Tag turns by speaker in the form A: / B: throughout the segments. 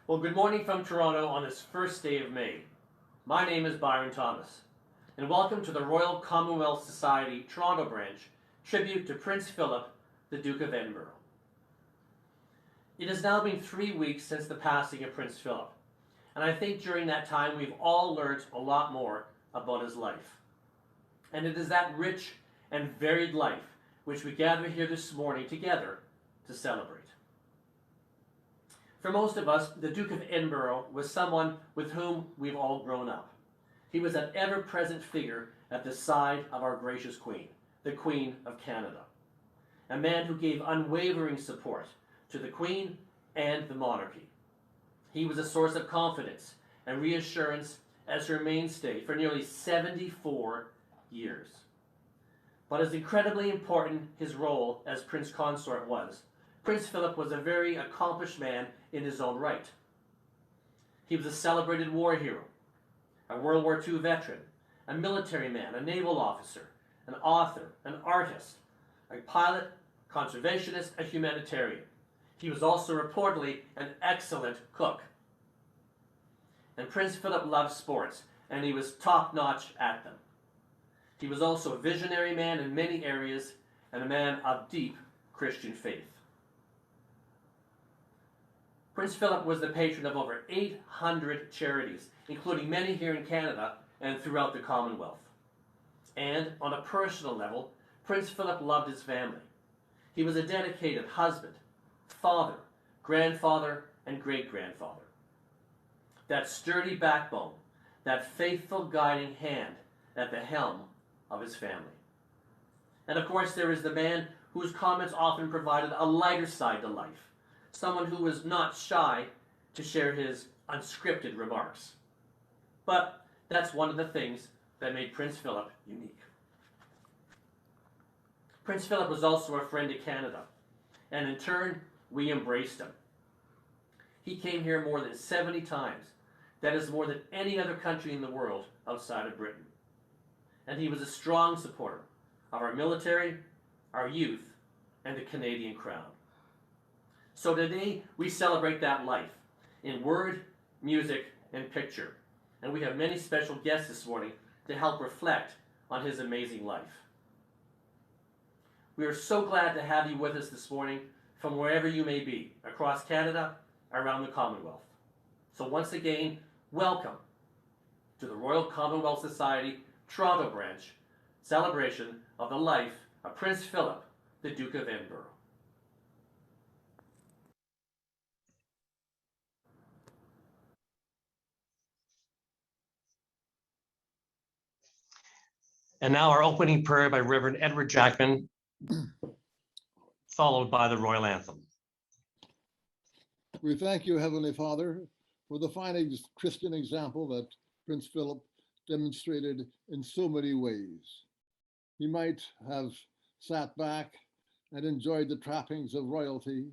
A: Well, good morning from Toronto on this first day of May. My name is Byron Thomas, and welcome to the Royal Commonwealth Society Toronto branch tribute to Prince Philip, the Duke of Edinburgh. It has now been 3 weeks since the passing of Prince Philip, and I think during that time we've all learned a lot more about his life. And it is that rich and varied life which we gather here this morning together to celebrate. For most of us, the Duke of Edinburgh was someone with whom we've all grown up. He was an ever-present figure at the side of our gracious Queen, the Queen of Canada. A man who gave unwavering support to the Queen and the monarchy. He was a source of confidence and reassurance as her mainstay for nearly 74 years. But as incredibly important his role as Prince Consort was, Prince Philip was a very accomplished man in his own right. He was a celebrated war hero, a World War II veteran, a military man, a naval officer, an author, an artist, a pilot, conservationist, a humanitarian. He was also reportedly an excellent cook. And Prince Philip loved sports, and he was top-notch at them. He was also a visionary man in many areas and a man of deep Christian faith. Prince Philip was the patron of over 800 charities, including many here in Canada and throughout the Commonwealth. And on a personal level, Prince Philip loved his family. He was a dedicated husband, father, grandfather, and great-grandfather. That sturdy backbone, that faithful guiding hand at the helm of his family. And of course, there is the man whose comments often provided a lighter side to life. Someone who was not shy to share his unscripted remarks. But that's one of the things that made Prince Philip unique. Prince Philip was also a friend to Canada, and in turn, we embraced him. He came here more than 70 times. That is more than any other country in the world outside of Britain. And he was a strong supporter of our military, our youth, and the Canadian crown. So today, we celebrate that life in word, music, and picture. And we have many special guests this morning to help reflect on his amazing life. We are so glad to have you with us this morning from wherever you may be, across Canada, around the Commonwealth. So once again, welcome to the Royal Commonwealth Society Toronto branch celebration of the life of Prince Philip, the Duke of Edinburgh. And now our opening prayer by Reverend Edward Jackman, followed by the Royal Anthem.
B: We thank you, Heavenly Father, for the fine Christian example that Prince Philip demonstrated in so many ways. He might have sat back and enjoyed the trappings of royalty,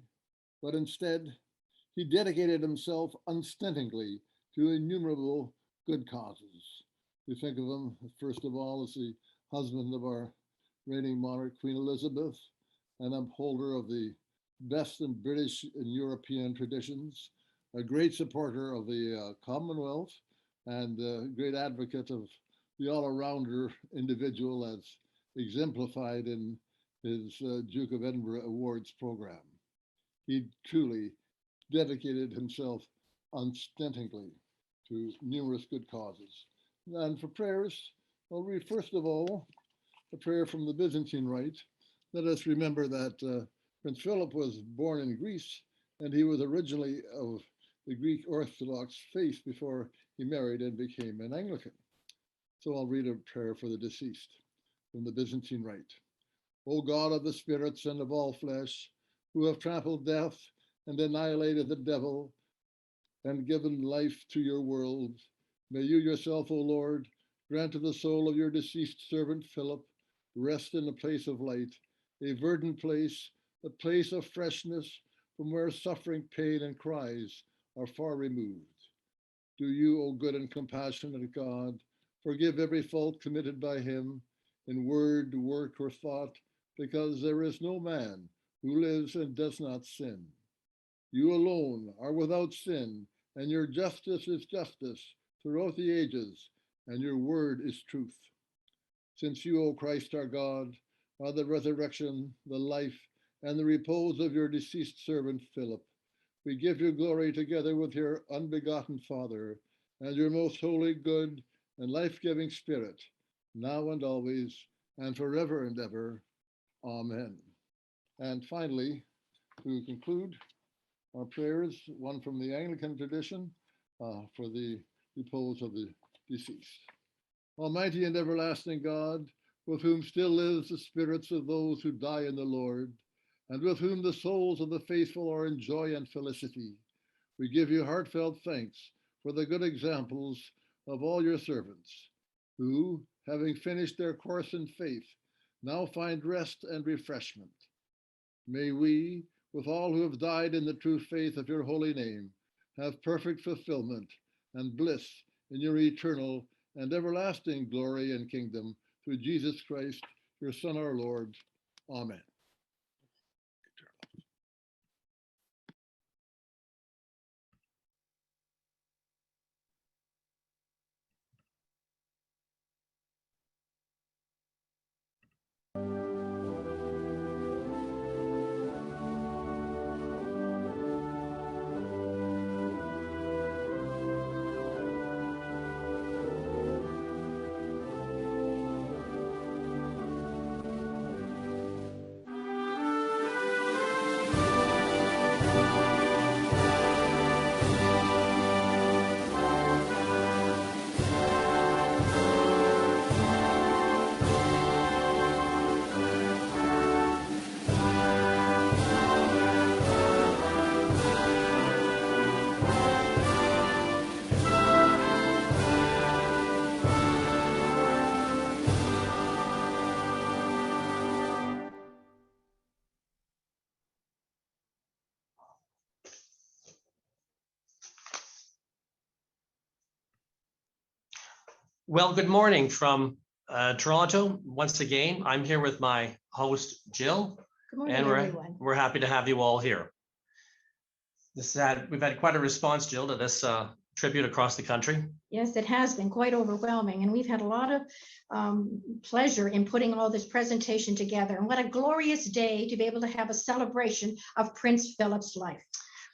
B: but instead, he dedicated himself unstintingly to innumerable good causes. We think of him, first of all, as the husband of our reigning monarch, Queen Elizabeth, an upholder of the best in British and European traditions, a great supporter of the Commonwealth, and a great advocate of the all-arounder individual as exemplified in his Duke of Edinburgh Awards program. He truly dedicated himself unstintingly to numerous good causes. And for prayers, I'll read first of all a prayer from the Byzantine Rite. Let us remember that Prince Philip was born in Greece, and he was originally of the Greek Orthodox faith before he married and became an Anglican. So I'll read a prayer for the deceased from the Byzantine Rite. O God of the spirits and of all flesh, who have trampled death and annihilated the devil and given life to your world, may you yourself, O Lord, grant to the soul of your deceased servant Philip rest in a place of light, a verdant place, a place of freshness from where suffering, pain, and cries are far removed. Do you, O good and compassionate God, forgive every fault committed by him in word, work, or thought, because there is no man who lives and does not sin. You alone are without sin and your justice is justice throughout the ages, and your word is truth. Since you, O Christ our God, are the resurrection, the life, and the repose of your deceased servant Philip, we give you glory together with your unbegotten Father and your most holy, good, and life-giving Spirit, now and always, and forever and ever. Amen. And finally, to conclude our prayers, one from the Anglican tradition for the repose of the deceased. Almighty and everlasting God, with whom still lives the spirits of those who die in the Lord, and with whom the souls of the faithful are in joy and felicity, we give you heartfelt thanks for the good examples of all your servants, who, having finished their course in faith, now find rest and refreshment. May we, with all who have died in the true faith of your holy name, have perfect fulfillment and bliss in your eternal and everlasting glory and kingdom, through Jesus Christ, your Son, our Lord. Amen.
A: Well, good morning from Toronto. Once again, I'm here with my host, Jill.
C: Good morning,
A: and
C: everyone.
A: we're happy to have you all here. We've had quite a response, Jill, to this tribute across the country.
C: Yes, it has been quite overwhelming, and we've had a lot of pleasure in putting all this presentation together. And what a glorious day to be able to have a celebration of Prince Philip's life.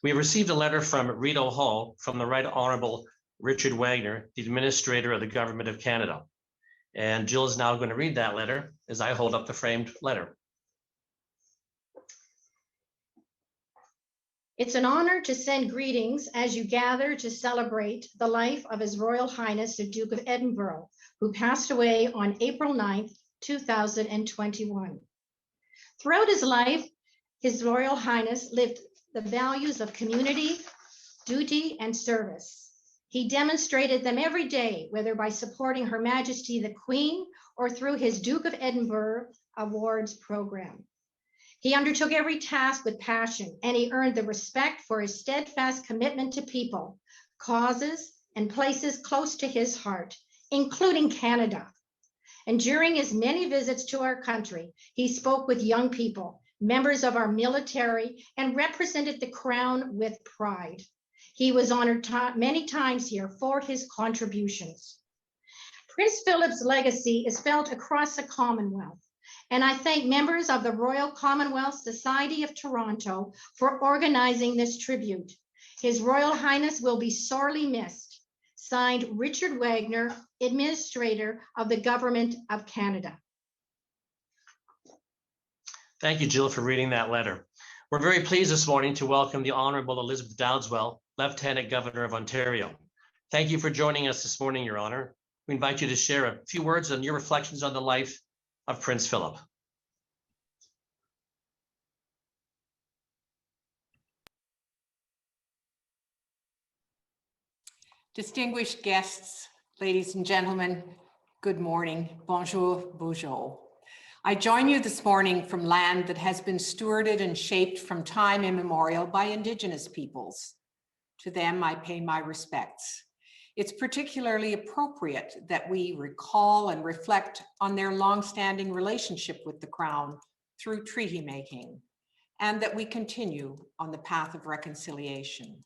A: We received a letter from Rideau Hall from the Right Honourable Richard Wagner, the Administrator of the Government of Canada. And Jill is now going to read that letter as I hold up the framed letter.
C: It's an honor to send greetings as you gather to celebrate the life of His Royal Highness the Duke of Edinburgh, who passed away on April 9th, 2021. Throughout his life, His Royal Highness lived the values of community, duty, and service. He demonstrated them every day, whether by supporting Her Majesty the Queen or through his Duke of Edinburgh Awards program. He undertook every task with passion, and he earned the respect for his steadfast commitment to people, causes, and places close to his heart, including Canada. And during his many visits to our country, he spoke with young people, members of our military, and represented the Crown with pride. He was honored many times here for his contributions. Prince Philip's legacy is felt across the Commonwealth, and I thank members of the Royal Commonwealth Society of Toronto for organizing this tribute. His Royal Highness will be sorely missed. Signed, Richard Wagner, Administrator of the Government of Canada.
A: Thank you, Jill, for reading that letter. We're very pleased this morning to welcome the Honourable Elizabeth Dowdeswell, Lieutenant Governor of Ontario. Thank you for joining us this morning, Your Honour. We invite you to share a few words on your reflections on the life of Prince Philip.
D: Distinguished guests, ladies and gentlemen, good morning. Bonjour, bonjour. I join you this morning from land that has been stewarded and shaped from time immemorial by Indigenous peoples. To them, I pay my respects. It's particularly appropriate that we recall and reflect on their long-standing relationship with the Crown through treaty making, and that we continue on the path of reconciliation.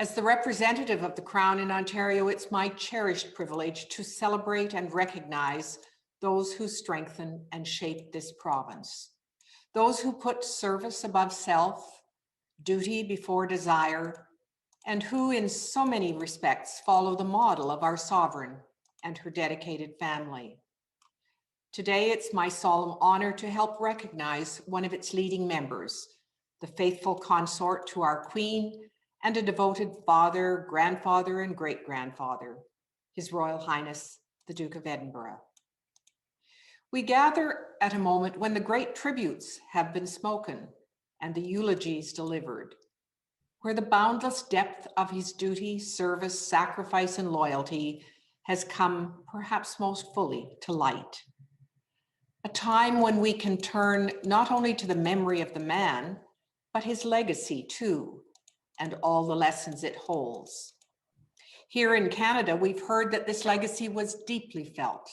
D: As the representative of the Crown in Ontario, it's my cherished privilege to celebrate and recognize those who strengthen and shape this province. Those who put service above self, duty before desire, and who in so many respects follow the model of our sovereign and her dedicated family. Today, it's my solemn honor to help recognize one of its leading members, the faithful consort to our Queen and a devoted father, grandfather, and great-grandfather, His Royal Highness, the Duke of Edinburgh. We gather at a moment when the great tributes have been spoken and the eulogies delivered, where the boundless depth of his duty, service, sacrifice, and loyalty has come perhaps most fully to light. A time when we can turn not only to the memory of the man, but his legacy too, and all the lessons it holds. Here in Canada, we've heard that this legacy was deeply felt,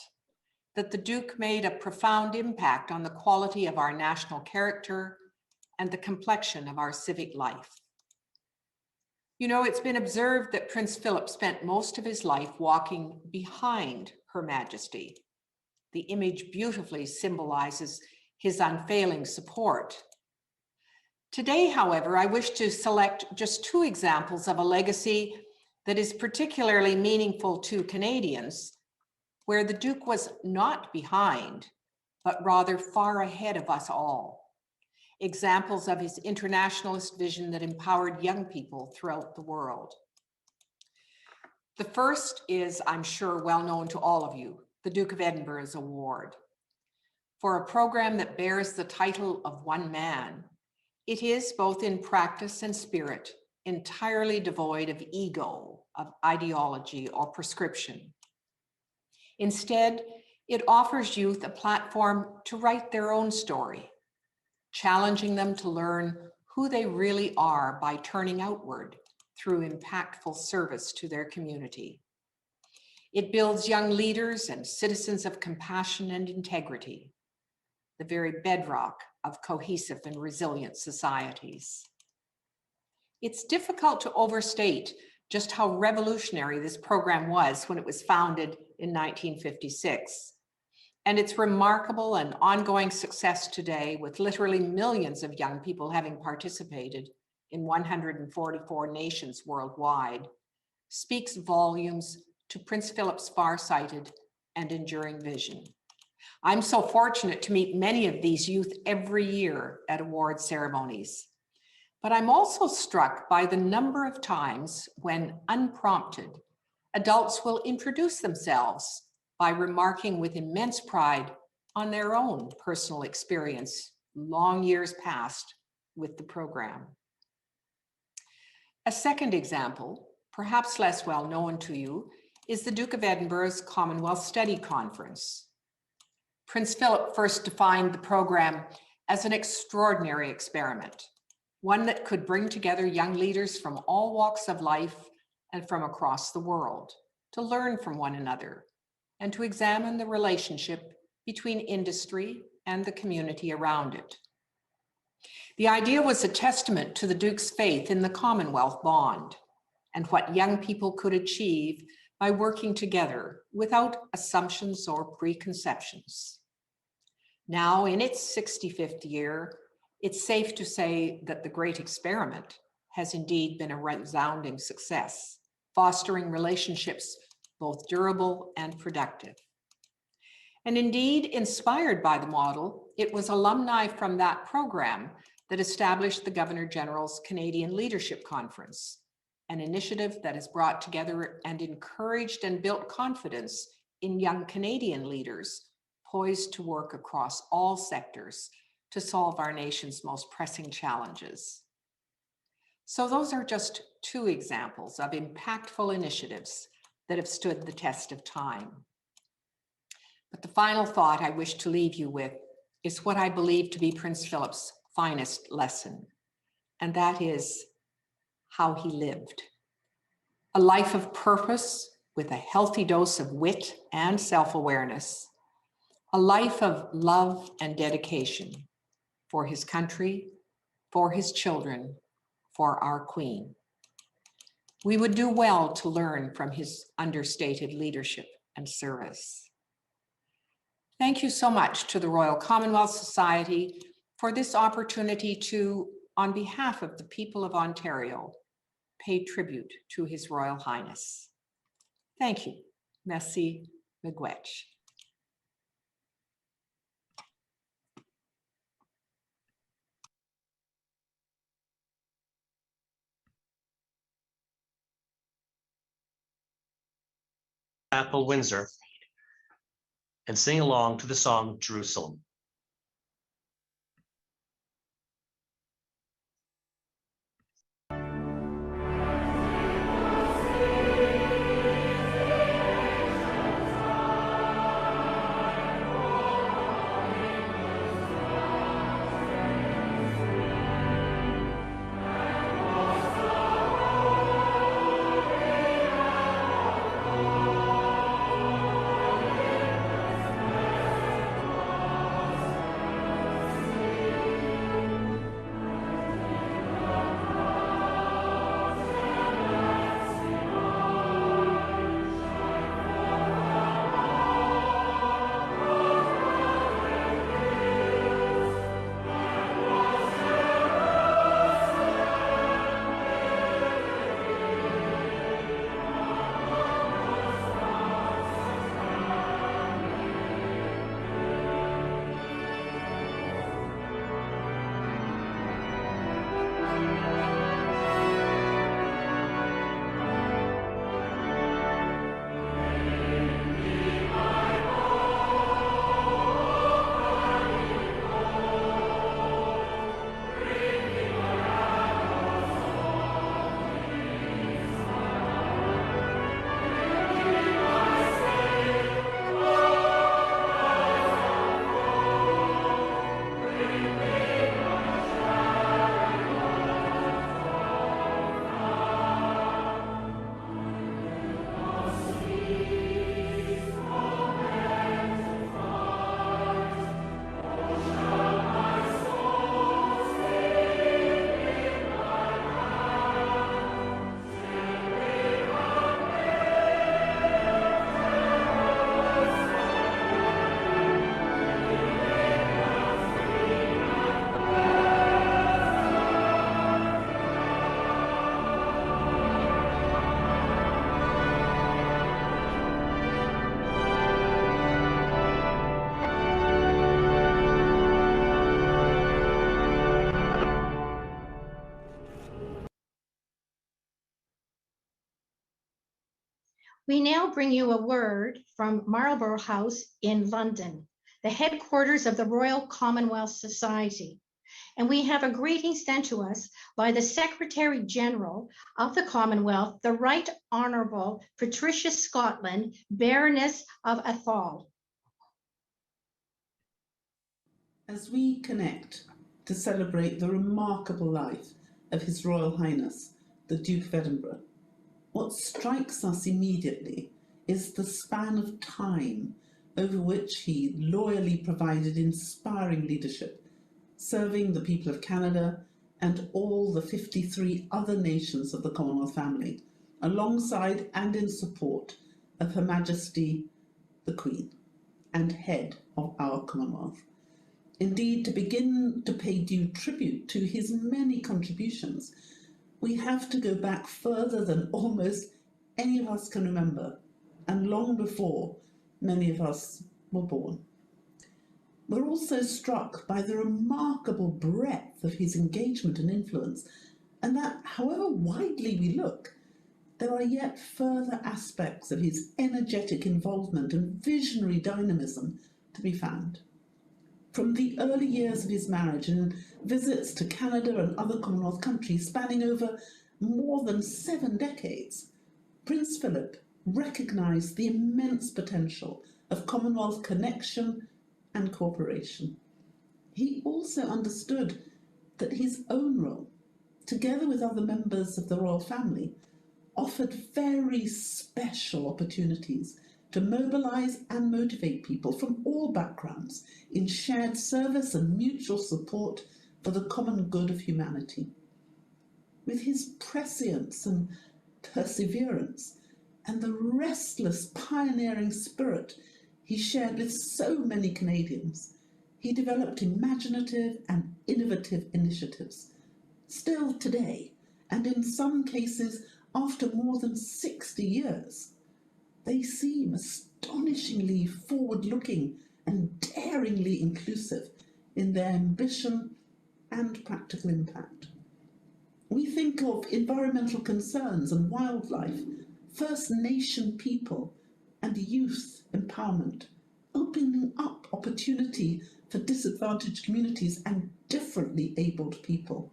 D: that the Duke made a profound impact on the quality of our national character and the complexion of our civic life. You know, it's been observed that Prince Philip spent most of his life walking behind Her Majesty. The image beautifully symbolizes his unfailing support. Today, however, I wish to select just two examples of a legacy that is particularly meaningful to Canadians, where the Duke was not behind, but rather far ahead of us all. Examples of his internationalist vision that empowered young people throughout the world. The first is, I'm sure, well known to all of you, the Duke of Edinburgh's Award. For a program that bears the title of one man, it is, both in practice and spirit, entirely devoid of ego, of ideology, or prescription. Instead, it offers youth a platform to write their own story, challenging them to learn who they really are by turning outward through impactful service to their community. It builds young leaders and citizens of compassion and integrity, the very bedrock of cohesive and resilient societies. It's difficult to overstate just how revolutionary this program was when it was founded in 1956. And its remarkable and ongoing success today, with literally millions of young people having participated in 144 nations worldwide, speaks volumes to Prince Philip's far-sighted and enduring vision. I'm so fortunate to meet many of these youth every year at award ceremonies. But I'm also struck by the number of times when, unprompted, adults will introduce themselves by remarking with immense pride on their own personal experience, long years past, with the program. A second example, perhaps less well known to you, is the Duke of Edinburgh's Commonwealth Study Conference. Prince Philip first defined the program as an extraordinary experiment, one that could bring together young leaders from all walks of life and from across the world to learn from one another and to examine the relationship between industry and the community around it. The idea was a testament to the Duke's faith in the Commonwealth bond and what young people could achieve by working together without assumptions or preconceptions. Now, in its 65th year, it's safe to say that the great experiment has indeed been a resounding success, fostering relationships both durable and productive. And indeed, inspired by the model, it was alumni from that program that established the Governor General's Canadian Leadership Conference, an initiative that has brought together and encouraged and built confidence in young Canadian leaders poised to work across all sectors to solve our nation's most pressing challenges. So those are just two examples of impactful initiatives that have stood the test of time. But the final thought I wish to leave you with is what I believe to be Prince Philip's finest lesson, and that is how he lived. A life of purpose with a healthy dose of wit and self-awareness. A life of love and dedication for his country, for his children, for our Queen. We would do well to learn from his understated leadership and service. Thank you so much to the Royal Commonwealth Society for this opportunity to, on behalf of the people of Ontario, pay tribute to His Royal Highness. Thank you. Merci, miigwech.
A: Chapel, Windsor, and sing along to the song Jerusalem.
C: We now bring you a word from Marlborough House in London, the headquarters of the Royal Commonwealth Society. And we have a greeting sent to us by the Secretary General of the Commonwealth, the Right Honourable Patricia Scotland, Baroness of Asthal.
E: As we connect to celebrate the remarkable life of His Royal Highness, the Duke of Edinburgh, what strikes us immediately is the span of time over which he loyally provided inspiring leadership, serving the people of Canada and all the 53 other nations of the Commonwealth family, alongside and in support of Her Majesty the Queen and head of our Commonwealth. Indeed, to begin to pay due tribute to his many contributions, we have to go back further than almost any of us can remember, and long before many of us were born. We're also struck by the remarkable breadth of his engagement and influence, and that however widely we look, there are yet further aspects of his energetic involvement and visionary dynamism to be found. From the early years of his marriage and visits to Canada and other Commonwealth countries spanning over more than 7 decades, Prince Philip recognised the immense potential of Commonwealth connection and cooperation. He also understood that his own role, together with other members of the royal family, offered very special opportunities to mobilise and motivate people from all backgrounds in shared service and mutual support for the common good of humanity. With his prescience and perseverance, and the restless pioneering spirit he shared with so many Canadians, he developed imaginative and innovative initiatives. Still today, and in some cases after more than 60 years, they seem astonishingly forward-looking and daringly inclusive in their ambition and practical impact. We think of environmental concerns and wildlife, First Nation people and youth empowerment, opening up opportunity for disadvantaged communities and differently abled people.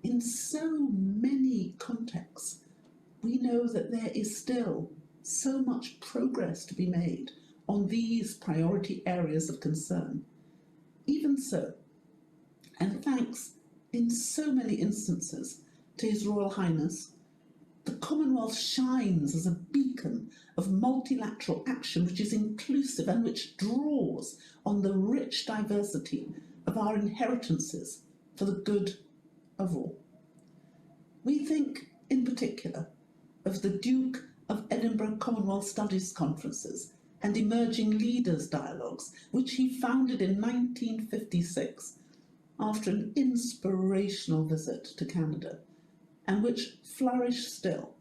E: In so many contexts, we know that there is still so much progress to be made on these priority areas of concern. Even so, and thanks in so many instances to His Royal Highness, the Commonwealth shines as a beacon of multilateral action which is inclusive and which draws on the rich diversity of our inheritances for the good of all. We think in particular of the Duke of Edinburgh Commonwealth Studies Conferences and Emerging Leaders Dialogues, which he founded in 1956 after an inspirational visit to Canada, and which flourish still,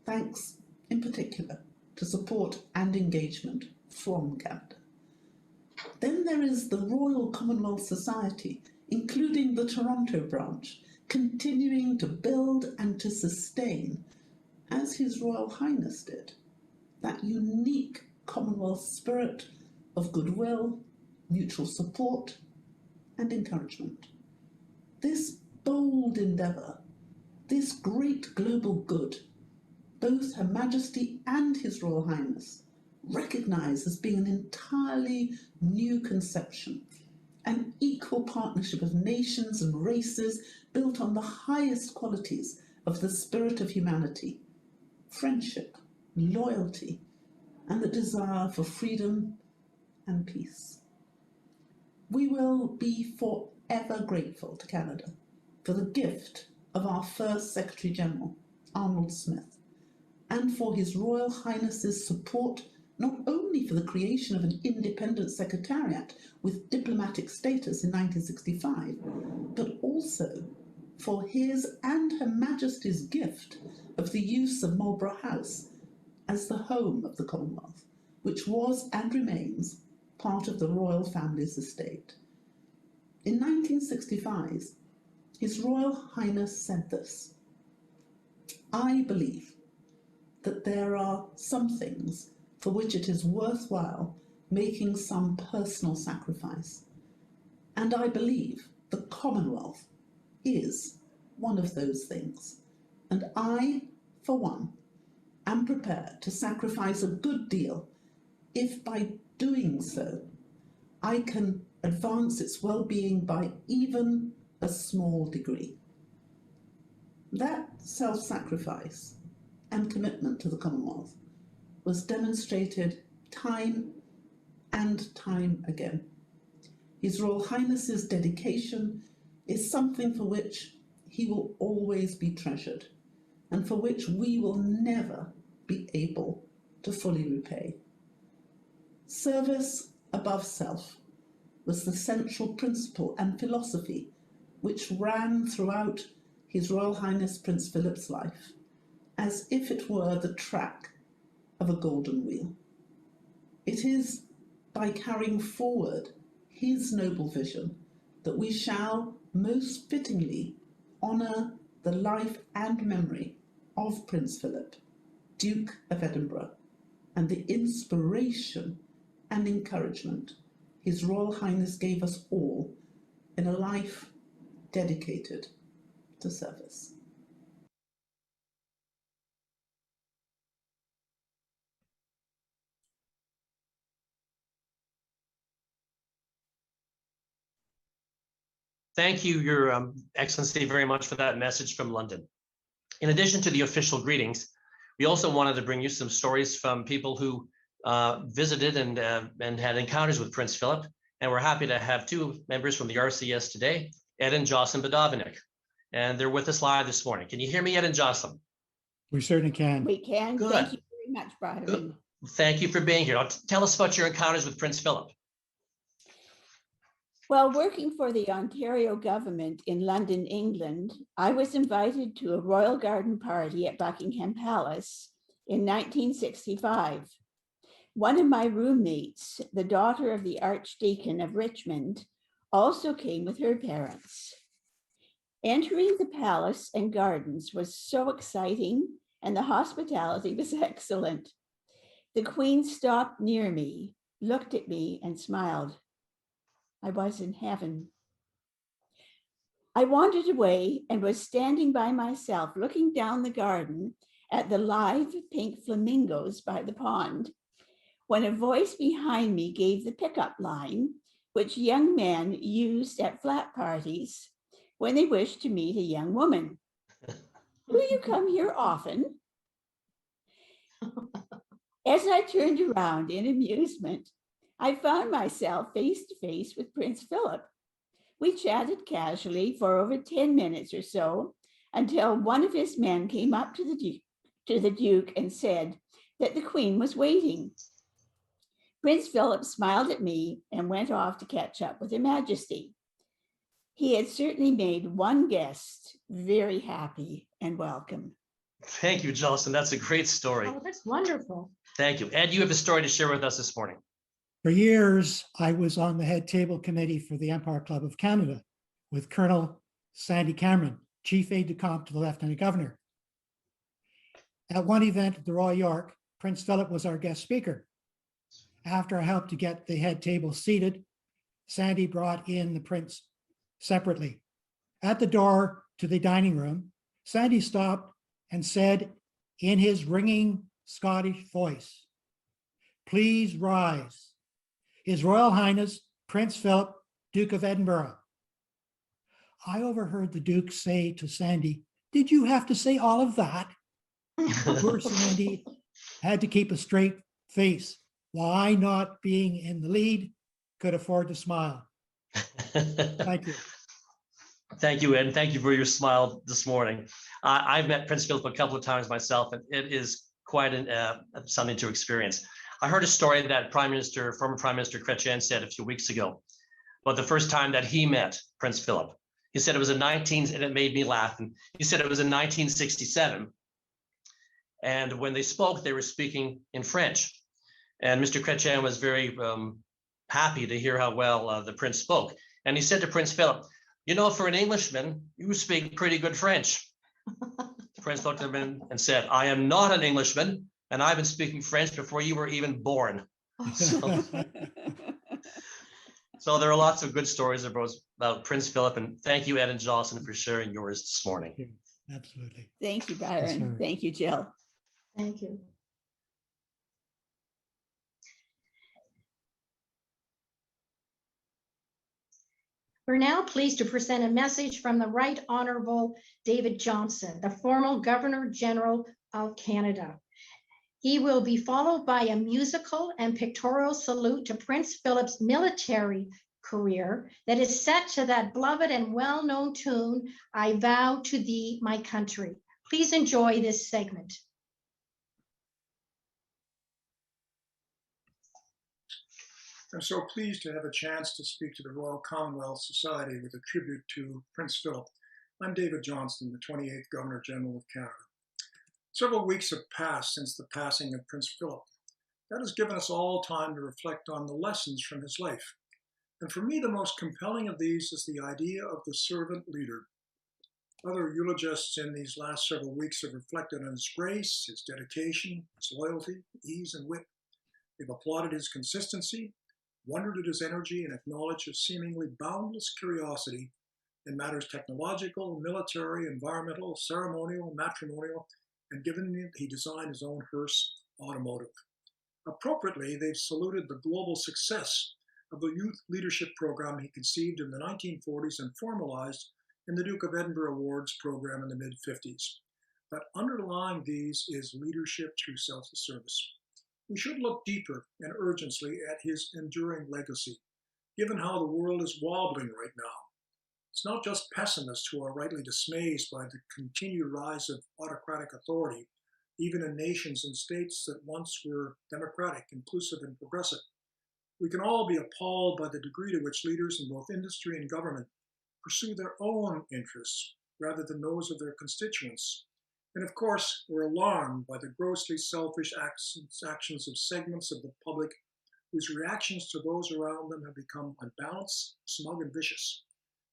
E: thanks in particular to support and engagement from Canada. Then there is the Royal Commonwealth Society, including the Toronto branch, continuing to build and to sustain, as His Royal Highness did, that unique Commonwealth spirit of goodwill, mutual support and encouragement. This bold endeavour, this great global good, both Her Majesty and His Royal Highness recognise as being an entirely new conception, an equal partnership of nations and races built on the highest qualities of the spirit of humanity, friendship, loyalty, and the desire for freedom and peace. We will be forever grateful to Canada for the gift of our first Secretary General, Arnold Smith, and for His Royal Highness's support not only for the creation of an independent secretariat with diplomatic status in 1965, but also for his and Her Majesty's gift of the use of Marlborough House as the home of the Commonwealth, which was and remains part of the royal family's estate. In 1965, His Royal Highness said this: "I believe that there are some things for which it is worthwhile making some personal sacrifice, and I believe the Commonwealth is one of those things, and I, for one, am prepared to sacrifice a good deal if by doing so I can advance its well-being by even a small degree." That self-sacrifice and commitment to the Commonwealth was demonstrated time and time again. His Royal Highness's dedication is something for which he will always be treasured, and for which we will never be able to fully repay. Service above self was the central principle and philosophy which ran throughout His Royal Highness Prince Philip's life, as if it were the track of a golden wheel. It is by carrying forward his noble vision that we shall most fittingly honour the life and memory of Prince Philip, Duke of Edinburgh, and the inspiration and encouragement His Royal Highness gave us all in a life dedicated to service.
A: Thank you, Your Excellency, very much for that message from London. In addition to the official greetings, we also wanted to bring you some stories from people who visited and had encounters with Prince Philip, and we're happy to have two members from the RCS today, Ed and Jocelyn Badovnik, and they're with us live this morning. Can you hear me, Ed and Jocelyn?
F: We certainly can.
G: We can.
A: Good.
G: Thank you very much, Brian.
A: Good. Thank you for being here. Now, tell us about your encounters with Prince Philip.
G: While working for the Ontario government in London, England, I was invited to a royal garden party at Buckingham Palace in 1965. One of my roommates, the daughter of the Archdeacon of Richmond, also came with her parents. Entering the palace and gardens was so exciting, and the hospitality was excellent. The Queen stopped near me, looked at me, and smiled. I was in heaven. I wandered away and was standing by myself, looking down the garden at the live pink flamingos by the pond, when a voice behind me gave the pickup line, which young men used at flat parties when they wished to meet a young woman. Do you come here often? As I turned around in amusement, I found myself face to face with Prince Philip. We chatted casually for over 10 minutes or so until one of his men came up to the Duke and said that the Queen was waiting. Prince Philip smiled at me and went off to catch up with Her Majesty. He had certainly made one guest very happy and welcome.
A: Thank you, Johnston. That's a great story.
C: Oh, that's wonderful.
A: Thank you. Ed, you have a story to share with us this morning.
F: For years, I was on the head table committee for the Empire Club of Canada with Colonel Sandy Cameron, Chief Aide-de-Camp to the Lieutenant Governor. At one event at the Royal York, Prince Philip was our guest speaker. After I helped to get the head table seated, Sandy brought in the Prince separately. At the door to the dining room, Sandy stopped and said in his ringing Scottish voice, "Please rise. His Royal Highness, Prince Philip, Duke of Edinburgh." I overheard the Duke say to Sandy, "Did you have to say all of that?" Poor Sandy had to keep a straight face. Why, not being in the lead, could afford to smile. Thank you.
A: Thank you, Ed. And thank you for your smile this morning. I've met Prince Philip a couple of times myself, and it is quite something to experience. I heard a story that former Prime Minister Chrétien said a few weeks ago about the first time that he met Prince Philip. He said it was and it made me laugh. And he said it was in 1967. And when they spoke, they were speaking in French. And Mr. Chrétien was very happy to hear how well the Prince spoke. And he said to Prince Philip, "You know, for an Englishman, you speak pretty good French." The Prince looked at him and said, "I am not an Englishman, and I've been speaking French before you were even born." So there are lots of good stories about Prince Philip, and thank you, Ed and Johnston, for sharing yours this morning.
F: Absolutely.
G: Thank you, Byron.
F: Yes,
G: Thank you, Jill.
C: Thank you. We're now pleased to present a message from the Right Honourable David Johnston, the former Governor General of Canada. He will be followed by a musical and pictorial salute to Prince Philip's military career that is set to that beloved and well-known tune, "I Vow to Thee, My Country." Please enjoy this segment.
H: I'm so pleased to have a chance to speak to the Royal Commonwealth Society with a tribute to Prince Philip. I'm David Johnston, the 28th Governor General of Canada. Several weeks have passed since the passing of Prince Philip. That has given us all time to reflect on the lessons from his life. And for me, the most compelling of these is the idea of the servant leader. Other eulogists in these last several weeks have reflected on his grace, his dedication, his loyalty, ease, and wit. They've applauded his consistency, wondered at his energy, and acknowledged his seemingly boundless curiosity in matters technological, military, environmental, ceremonial, matrimonial, and given that he designed his own hearse automotive. Appropriately, they've saluted the global success of the youth leadership program he conceived in the 1940s and formalized in the Duke of Edinburgh Awards program in the mid-50s. But underlying these is leadership through selfless service. We should look deeper and urgently at his enduring legacy, given how the world is wobbling right now. It's not just pessimists who are rightly dismayed by the continued rise of autocratic authority, even in nations and states that once were democratic, inclusive, and progressive. We can all be appalled by the degree to which leaders in both industry and government pursue their own interests rather than those of their constituents. And of course, we're alarmed by the grossly selfish actions of segments of the public whose reactions to those around them have become unbalanced, smug, and vicious.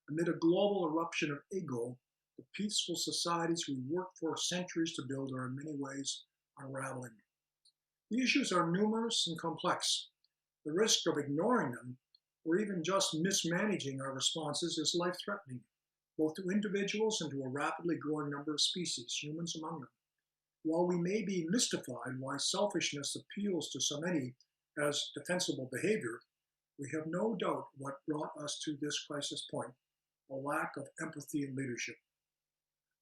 H: Amid a global eruption of ego, the peaceful societies we worked for centuries to build are in many ways unraveling. The issues are numerous and complex. The risk of ignoring them, or even just mismanaging our responses, is life-threatening, both to individuals and to a rapidly growing number of species, humans among them. While we may be mystified why selfishness appeals to so many as defensible behavior, we have no doubt what brought us to this crisis point: a lack of empathy and leadership.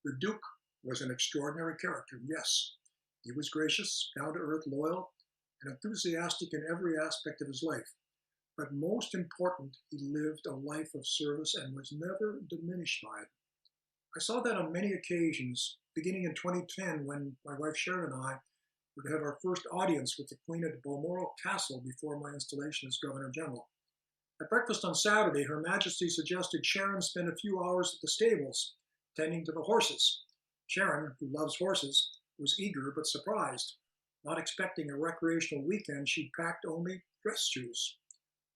H: The Duke was an extraordinary character, yes. He was gracious, down-to-earth, loyal, and enthusiastic in every aspect of his life. But most important, he lived a life of service and was never diminished by it. I saw that on many occasions, beginning in 2010 when my wife Sharon and I were to have our first audience with the Queen at Balmoral Castle before my installation as Governor General. At breakfast on Saturday, Her Majesty suggested Sharon spend a few hours at the stables, tending to the horses. Sharon, who loves horses, was eager but surprised. Not expecting a recreational weekend, she packed only dress shoes.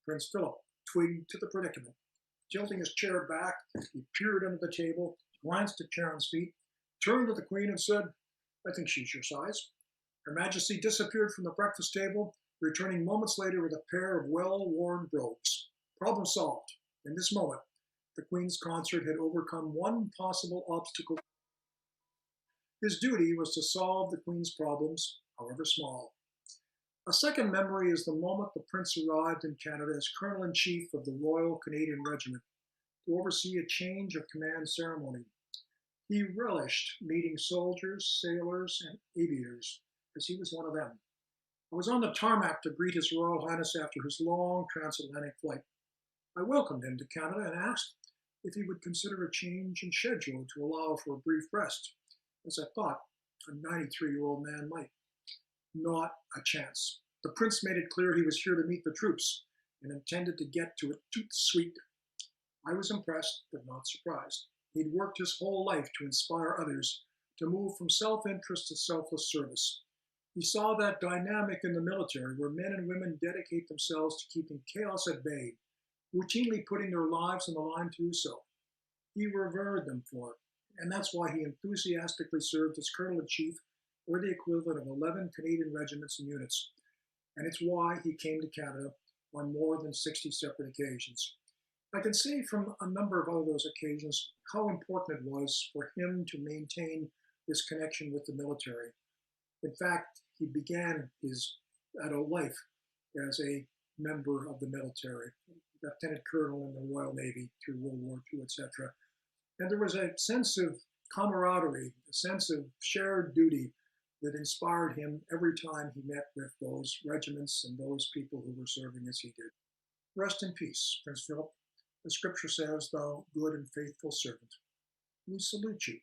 H: Prince Philip twigged to the predicament. Tilting his chair back, he peered under the table, glanced at Sharon's feet, turned to the Queen and said, "I think she's your size." Her Majesty disappeared from the breakfast table, returning moments later with a pair of well-worn brogues. Problem solved. In this moment, the Queen's consort had overcome one possible obstacle. His duty was to solve the Queen's problems, however small. A second memory is the moment the Prince arrived in Canada as Colonel-in-Chief of the Royal Canadian Regiment to oversee a change of command ceremony. He relished meeting soldiers, sailors, and aviators, as he was one of them. I was on the tarmac to greet His Royal Highness after his long transatlantic flight. I welcomed him to Canada and asked if he would consider a change in schedule to allow for a brief rest, as I thought a 93-year-old man might. Not a chance. The Prince made it clear he was here to meet the troops and intended to get to it tout de suite. I was impressed, but not surprised. He'd worked his whole life to inspire others to move from self-interest to selfless service. He saw that dynamic in the military, where men and women dedicate themselves to keeping chaos at bay, routinely putting their lives on the line to do so. He revered them for it, and that's why he enthusiastically served as Colonel-in-Chief, or the equivalent of 11 Canadian regiments and units. And it's why he came to Canada on more than 60 separate occasions. I can say from a number of those occasions how important it was for him to maintain this connection with the military. In fact, he began his adult life as a member of the military, lieutenant colonel in the Royal Navy through World War II, etc. And there was a sense of camaraderie, a sense of shared duty that inspired him every time he met with those regiments and those people who were serving as he did. Rest in peace, Prince Philip. The scripture says, "Thou good and faithful servant." We salute you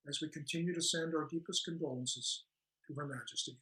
H: as we continue to send our deepest condolences to Her Majesty.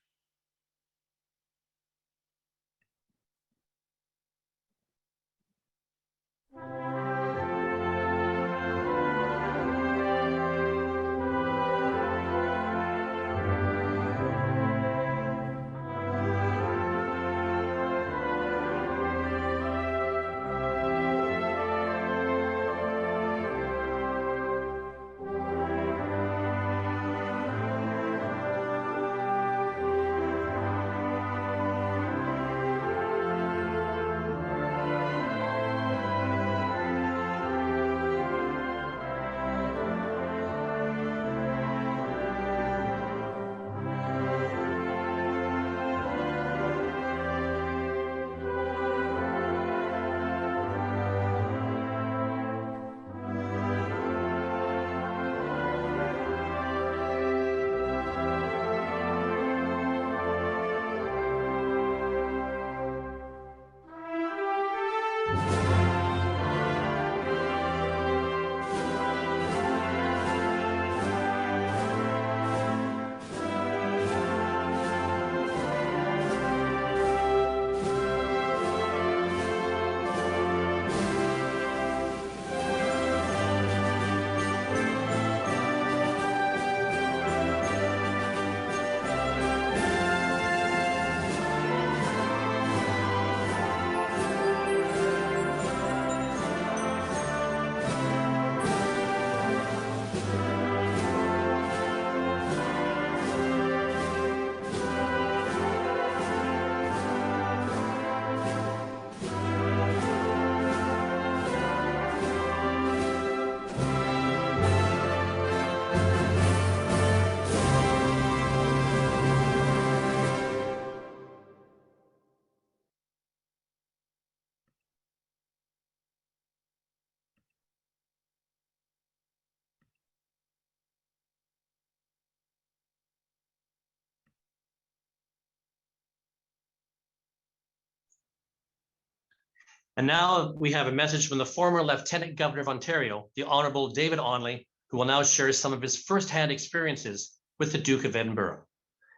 A: And now we have a message from the former Lieutenant Governor of Ontario, the Honourable David Onley, who will now share some of his first-hand experiences with the Duke of Edinburgh.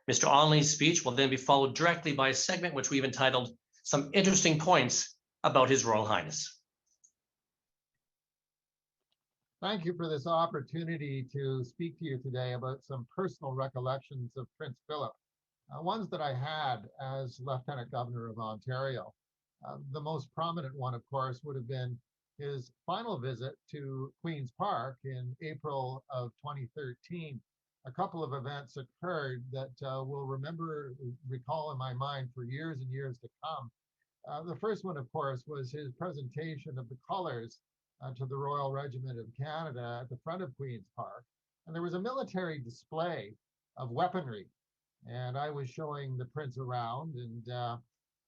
A: Mr. Onley's speech will then be followed directly by a segment which we've entitled Some Interesting Points About His Royal Highness.
I: Thank you for this opportunity to speak to you today about some personal recollections of Prince Philip, ones that I had as Lieutenant Governor of Ontario. The most prominent one, of course, would have been his final visit to Queen's Park in April of 2013. A couple of events occurred that will recall in my mind for years and years to come. The first one, of course, was his presentation of the colors to the Royal Regiment of Canada at the front of Queen's Park. And there was a military display of weaponry. And I was showing the Prince around and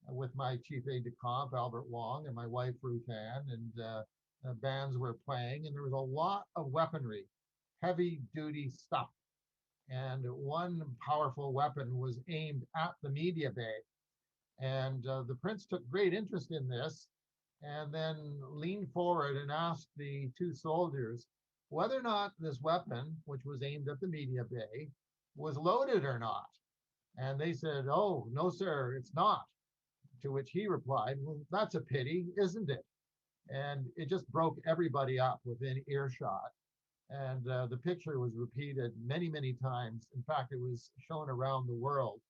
I: with my chief aide-de-camp, Albert Wong, and my wife, Ruth Ann, and bands were playing. And there was a lot of weaponry, heavy-duty stuff. And one powerful weapon was aimed at the media bay. And the Prince took great interest in this and then leaned forward and asked the two soldiers whether or not this weapon, which was aimed at the media bay, was loaded or not. And they said, "Oh, no, sir, it's not." To which he replied, "Well, that's a pity, isn't it?" And it just broke everybody up within earshot. And the picture was repeated many, many times. In fact, it was shown around the world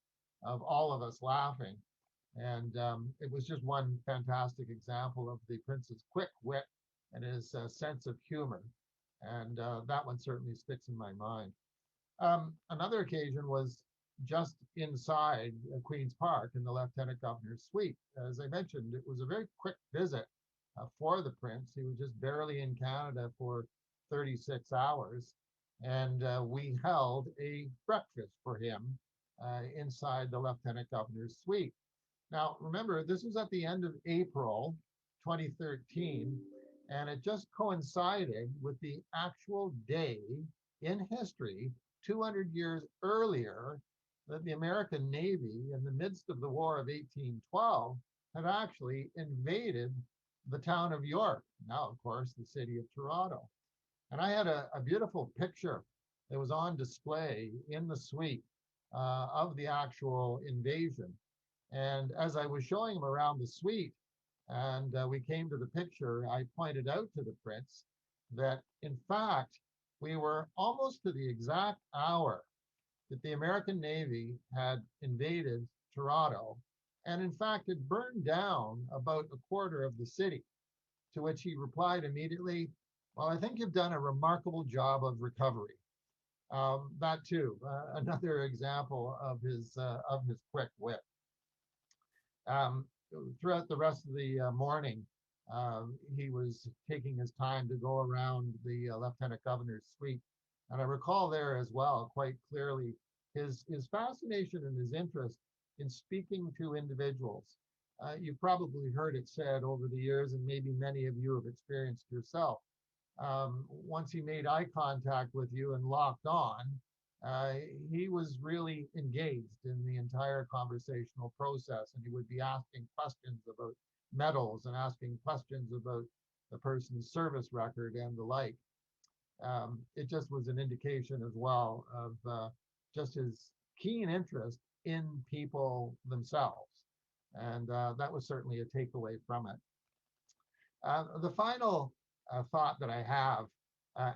I: of all of us laughing. And it was just one fantastic example of the Prince's quick wit and his sense of humor. And that one certainly sticks in my mind. Another occasion was just inside Queen's Park in the Lieutenant Governor's suite. As I mentioned, it was a very quick visit for the Prince. He was just barely in Canada for 36 hours. And we held a breakfast for him inside the Lieutenant Governor's suite. Now, remember, this was at the end of April 2013, and it just coincided with the actual day in history, 200 years earlier, that the American Navy, in the midst of the War of 1812, had actually invaded the town of York, now, of course, the city of Toronto. And I had a beautiful picture that was on display in the suite of the actual invasion. And as I was showing him around the suite, and we came to the picture, I pointed out to the Prince that, in fact, we were almost to the exact hour that the American Navy had invaded Toronto, and in fact, had burned down about a quarter of the city. To which he replied immediately, "Well, I think you've done a remarkable job of recovery." That too, another example of his quick wit. Throughout the rest of the morning, he was taking his time to go around the Lieutenant Governor's suite. And I recall there as well, quite clearly, his fascination and his interest in speaking to individuals. You've probably heard it said over the years, and maybe many of you have experienced yourself. Once he made eye contact with you and locked on, he was really engaged in the entire conversational process, and he would be asking questions about medals and asking questions about the person's service record and the like. It just was an indication as well of just his keen interest in people themselves. And that was certainly a takeaway from it. The final thought that I have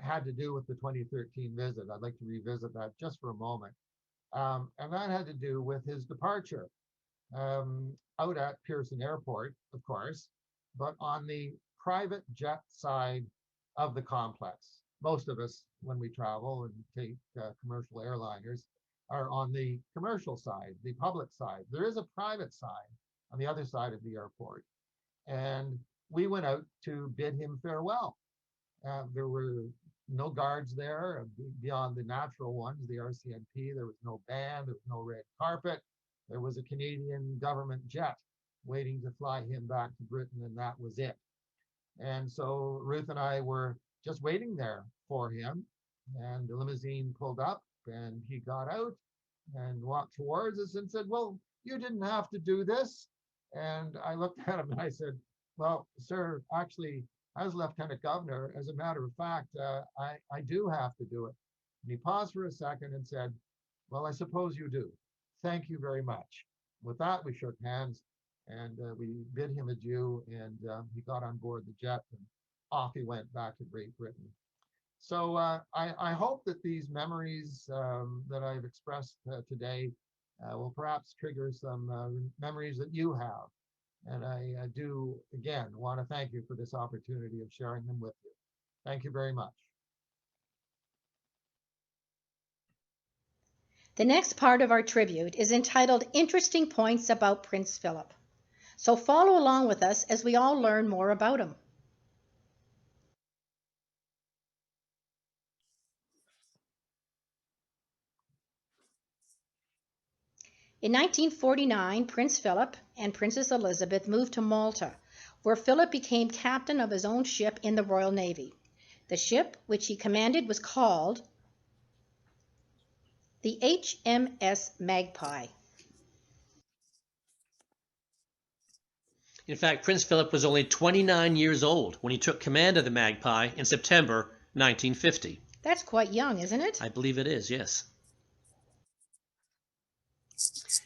I: had to do with the 2013 visit. I'd like to revisit that just for a moment. And that had to do with his departure out at Pearson Airport, of course, but on the private jet side of the complex. Most of us, when we travel and take commercial airliners, are on the commercial side, the public side. There is a private side on the other side of the airport. And we went out to bid him farewell. There were no guards there beyond the natural ones, the RCMP. There was no band, there was no red carpet. There was a Canadian government jet waiting to fly him back to Britain, and that was it. And so Ruth and I were just waiting there for him, and the limousine pulled up, and he got out and walked towards us and said, "Well, you didn't have to do this." And I looked at him and I said, Well, sir, actually, as Lieutenant Governor, as a matter of fact, I do have to do it. And he paused for a second and said, well, I suppose you do. Thank you very much. With that, we shook hands and we bid him adieu, and he got on board the jet and off he went back to Great Britain. So I hope that these memories that I've expressed today will perhaps trigger some memories that you have. And I do, again, want to thank you for this opportunity of sharing them with you. Thank you very much.
C: The next part of our tribute is entitled Interesting Points About Prince Philip. So follow along with us as we all learn more about him. In 1949, Prince Philip and Princess Elizabeth moved to Malta, where Philip became captain of his own ship in the Royal Navy. The ship which he commanded was called the HMS Magpie.
A: In fact, Prince Philip was only 29 years old when he took command of the Magpie in September 1950.
C: That's quite young, isn't it?
A: I believe it is, yes.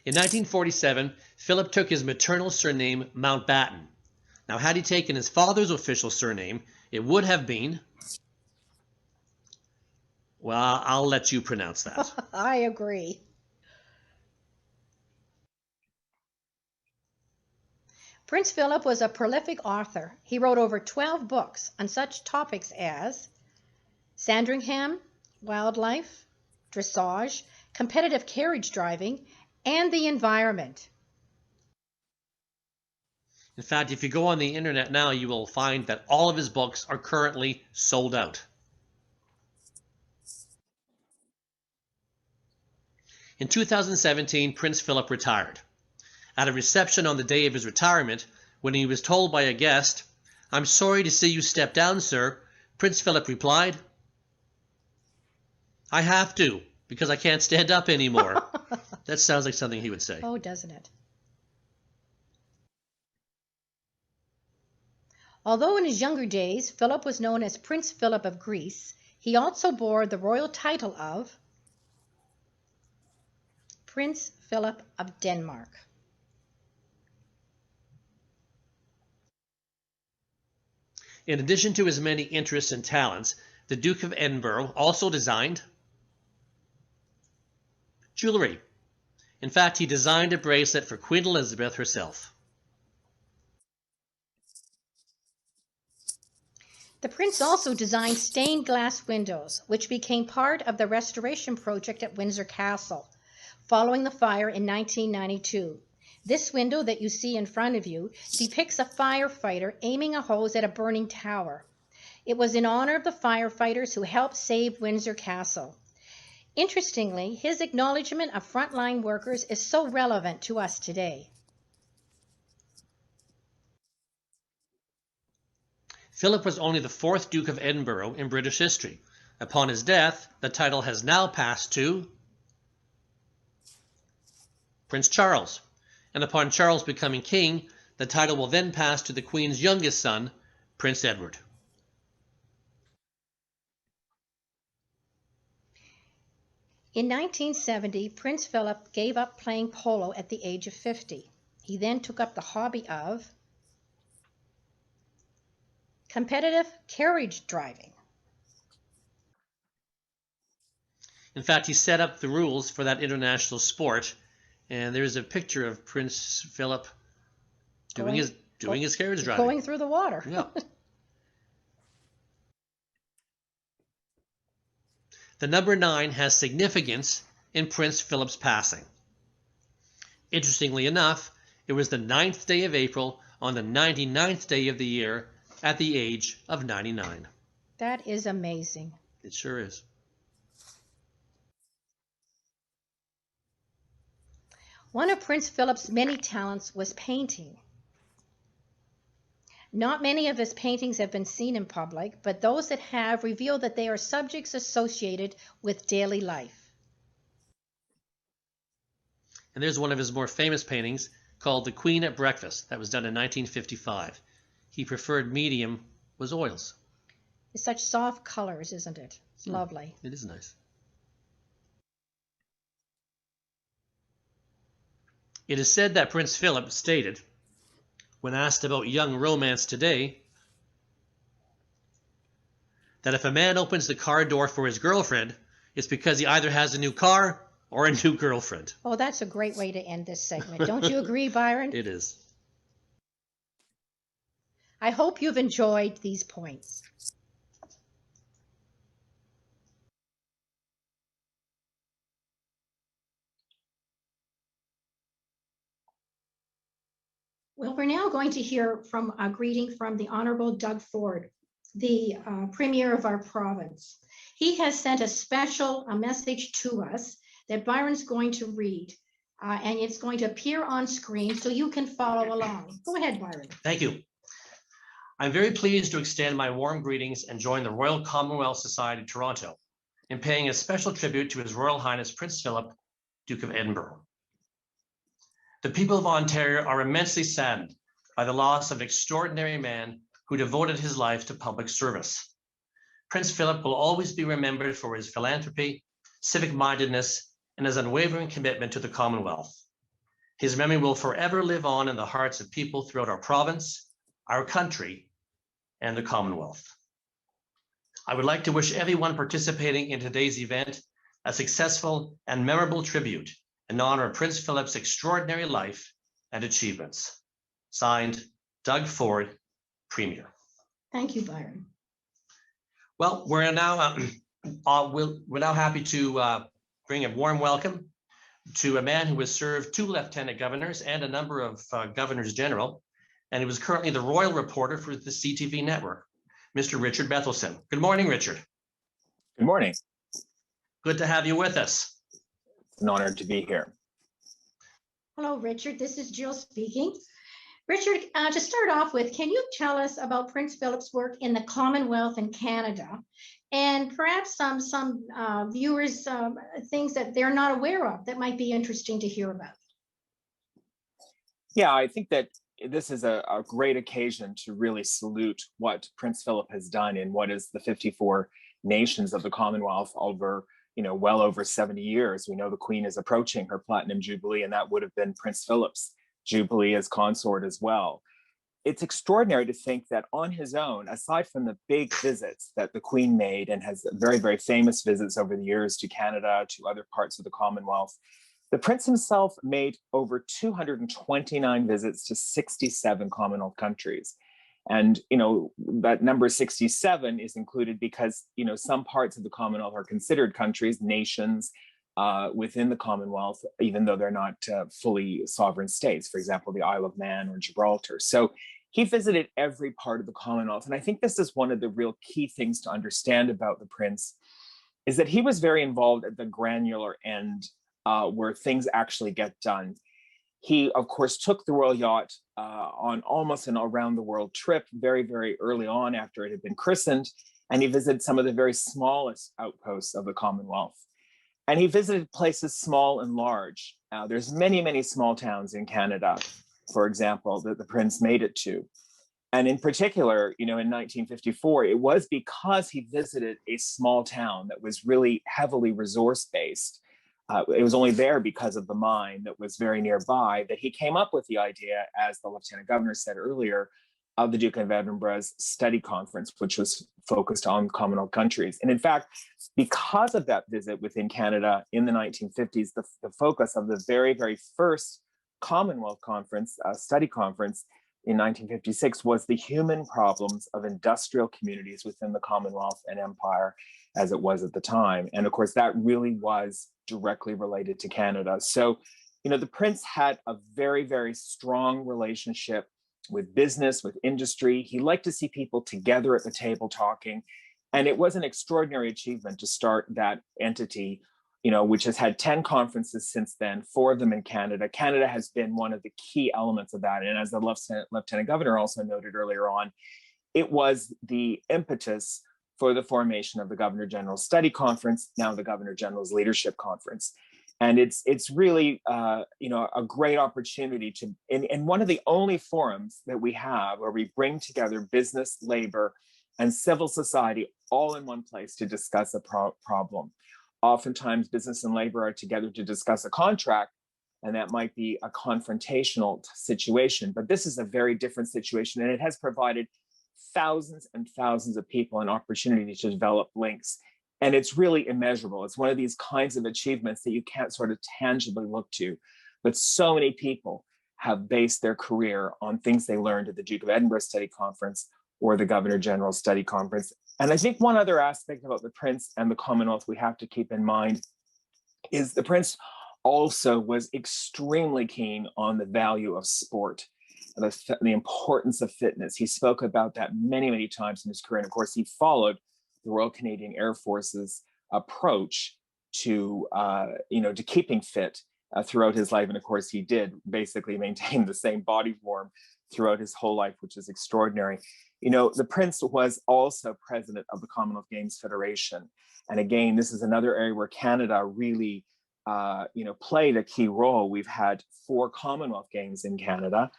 A: In 1947, Philip took his maternal surname Mountbatten. Now, had he taken his father's official surname, it would have been, well, I'll let you pronounce that.
C: I agree. Prince Philip was a prolific author. He wrote over 12 books on such topics as Sandringham, wildlife, dressage, competitive carriage driving, and the environment.
A: In fact, if you go on the internet now, you will find that all of his books are currently sold out. In 2017, Prince Philip retired. At a reception on the day of his retirement, when he was told by a guest, "I'm sorry to see you step down, sir," Prince Philip replied, "I have to, because I can't stand up anymore." That sounds like something he would say.
C: Oh, doesn't it? Although in his younger days, Philip was known as Prince Philip of Greece, he also bore the royal title of Prince Philip of Denmark.
A: In addition to his many interests and talents, the Duke of Edinburgh also designed jewelry. In fact, he designed a bracelet for Queen Elizabeth herself.
C: The prince also designed stained glass windows, which became part of the restoration project at Windsor Castle, following the fire in 1992. This window that you see in front of you depicts a firefighter aiming a hose at a burning tower. It was in honor of the firefighters who helped save Windsor Castle. Interestingly, his acknowledgement of frontline workers is so relevant to us today.
A: Philip was only the fourth Duke of Edinburgh in British history. Upon his death, the title has now passed to Prince Charles. And upon Charles becoming king, the title will then pass to the Queen's youngest son, Prince Edward.
C: In 1970, Prince Philip gave up playing polo at the age of 50. He then took up the hobby of competitive carriage driving.
A: In fact, he set up the rules for that international sport, and there's a picture of Prince Philip doing his carriage driving.
C: Going through the water.
A: Yeah. The number 9 has significance in Prince Philip's passing. Interestingly enough, it was the 9th day of April on the 99th day of the year at the age of 99.
C: That is amazing.
A: It sure is.
C: One of Prince Philip's many talents was painting. Not many of his paintings have been seen in public, but those that have reveal that they are subjects associated with daily life.
A: And there's one of his more famous paintings called The Queen at Breakfast that was done in 1955. he preferred medium was oils.
C: It's such soft colors, isn't it? It's lovely.
A: It is nice. It is said that Prince Philip stated, when asked about young romance today, that if a man opens the car door for his girlfriend, it's because he either has a new car or a new girlfriend.
C: Oh, that's a great way to end this segment. Don't you agree, Byron?
A: It is.
C: I hope you've enjoyed these points. Well, we're now going to hear from a greeting from the Honourable Doug Ford, the Premier of our province. He has sent a special message to us that Byron's going to read, and it's going to appear on screen so you can follow along. Go ahead, Byron.
A: Thank you. I'm very pleased to extend my warm greetings and join the Royal Commonwealth Society Toronto in paying a special tribute to His Royal Highness Prince Philip, Duke of Edinburgh. The people of Ontario are immensely saddened by the loss of an extraordinary man who devoted his life to public service. Prince Philip will always be remembered for his philanthropy, civic-mindedness, and his unwavering commitment to the Commonwealth. His memory will forever live on in the hearts of people throughout our province, our country, and the Commonwealth. I would like to wish everyone participating in today's event a successful and memorable tribute in honor of Prince Philip's extraordinary life and achievements. Signed, Doug Ford, Premier.
C: Thank you, Byron.
A: Well, we're now happy to bring a warm welcome to a man who has served 2 lieutenant governors and a number of governors general, and he was currently the royal reporter for the CTV network, Mr. Richard Berthelsen. Good morning, Richard.
J: Good morning.
A: Good to have you with us.
J: It's an honor to be here.
C: Hello, Richard. This is Jill speaking. Richard, to start off with, can you tell us about Prince Philip's work in the Commonwealth and Canada, and perhaps some viewers, things that they're not aware of that might be interesting to hear about?
J: Yeah, I think that this is a great occasion to really salute what Prince Philip has done in what is the 54 nations of the Commonwealth over, well over 70 years. We know the Queen is approaching her Platinum Jubilee, and that would have been Prince Philip's Jubilee as consort as well. It's extraordinary to think that on his own, aside from the big visits that the Queen made and has very, very famous visits over the years to Canada, to other parts of the Commonwealth, the Prince himself made over 229 visits to 67 Commonwealth countries. And, that number 67 is included because, some parts of the Commonwealth are considered countries, nations, within the Commonwealth, even though they're not fully sovereign states, for example, the Isle of Man or Gibraltar. So he visited every part of the Commonwealth. And I think this is one of the real key things to understand about the Prince, is that he was very involved at the granular end where things actually get done. He, of course, took the royal yacht on almost an around the world trip very, very early on after it had been christened. And he visited some of the very smallest outposts of the Commonwealth. And he visited places small and large. There's many, many small towns in Canada, for example, that the Prince made it to. And in particular, in 1954, it was because he visited a small town that was really heavily resource-based. It was only there because of the mine that was very nearby that he came up with the idea, as the Lieutenant Governor said earlier, of the Duke of Edinburgh's study conference, which was focused on Commonwealth countries. And in fact, because of that visit within Canada in the 1950s, the focus of the very, very first Commonwealth conference, study conference in 1956, was the human problems of industrial communities within the Commonwealth and Empire as it was at the time. And of course, that really was directly related to Canada. So, the Prince had a very, very strong relationship with business, with industry. He liked to see people together at the table talking. And it was an extraordinary achievement to start that entity, which has had 10 conferences since then, 4 of them in Canada. Canada has been one of the key elements of that. And as the Lieutenant Governor also noted earlier on, it was the impetus for the formation of the Governor General's Study Conference, now the Governor General's Leadership Conference. And it's really, a great opportunity to, in one of the only forums that we have where we bring together business, labor, and civil society all in one place to discuss a problem. Oftentimes, business and labor are together to discuss a contract, and that might be a confrontational situation. But this is a very different situation, and it has provided thousands and thousands of people an opportunity to develop links. And it's really immeasurable. It's one of these kinds of achievements that you can't sort of tangibly look to. But so many people have based their career on things they learned at the Duke of Edinburgh Study Conference or the Governor General Study Conference. And I think one other aspect about the Prince and the Commonwealth we have to keep in mind is the Prince also was extremely keen on the value of sport, the importance of fitness. He spoke about that many, many times in his career. And of course, he followed the Royal Canadian Air Force's approach to, to keeping fit throughout his life. And of course, he did basically maintain the same body form throughout his whole life, which is extraordinary. The Prince was also president of the Commonwealth Games Federation. And again, this is another area where Canada really, played a key role. We've had 4 Commonwealth Games in Canada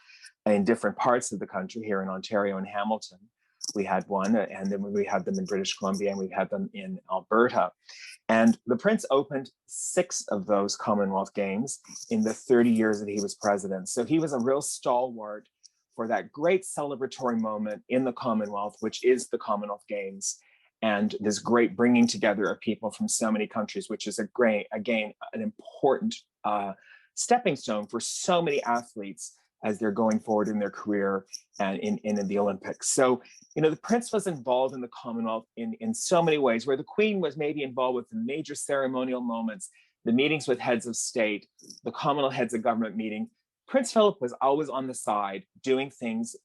J: in different parts of the country, here in Ontario and Hamilton. We had one, and then we had them in British Columbia, and we've had them in Alberta. And the Prince opened 6 of those Commonwealth Games in the 30 years that he was president. So he was a real stalwart for that great celebratory moment in the Commonwealth, which is the Commonwealth Games, and this great bringing together of people from so many countries, which is again, an important stepping stone for so many athletes as they're going forward in their career and in the Olympics. So, the Prince was involved in the Commonwealth in so many ways, where the Queen was maybe involved with the major ceremonial moments, the meetings with heads of state, the Commonwealth heads of government meeting. Prince Philip was always on the side, doing things,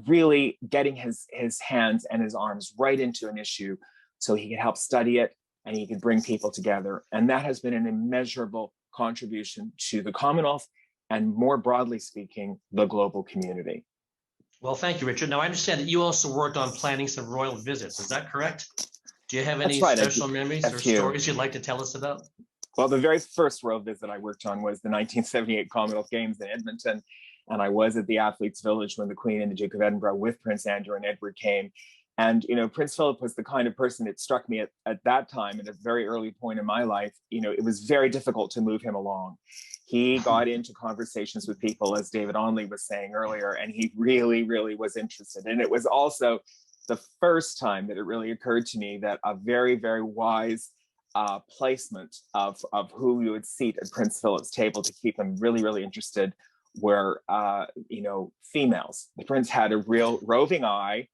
J: really getting his hands and his arms right into an issue so he could help study it and he could bring people together. And that has been an immeasurable contribution to the Commonwealth and, more broadly speaking, the global community.
A: Well, thank you, Richard. Now, I understand that you also worked on planning some royal visits. Is that correct? Do you have any special memories or stories you'd like to tell us about?
J: Well, the very first royal visit I worked on was the 1978 Commonwealth Games in Edmonton. And I was at the Athletes' Village when the Queen and the Duke of Edinburgh with Prince Andrew and Edward came. And, Prince Philip was the kind of person, it struck me at that time, at a very early point in my life, it was very difficult to move him along. He got into conversations with people, as David Onley was saying earlier, and he really, really was interested. And it was also the first time that it really occurred to me that a very, very wise placement of who we would seat at Prince Philip's table to keep him really, really interested were, females. The Prince had a real roving eye,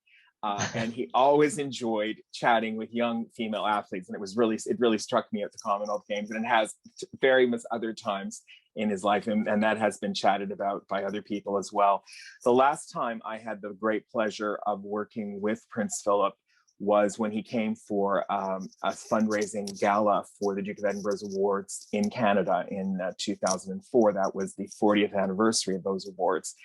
J: and he always enjoyed chatting with young female athletes. And it really struck me at the Commonwealth Games, and it has various other times in his life, and that has been chatted about by other people as well. The last time I had the great pleasure of working with Prince Philip was when he came for a fundraising gala for the Duke of Edinburgh's awards in Canada in 2004. That was the 40th anniversary of those awards.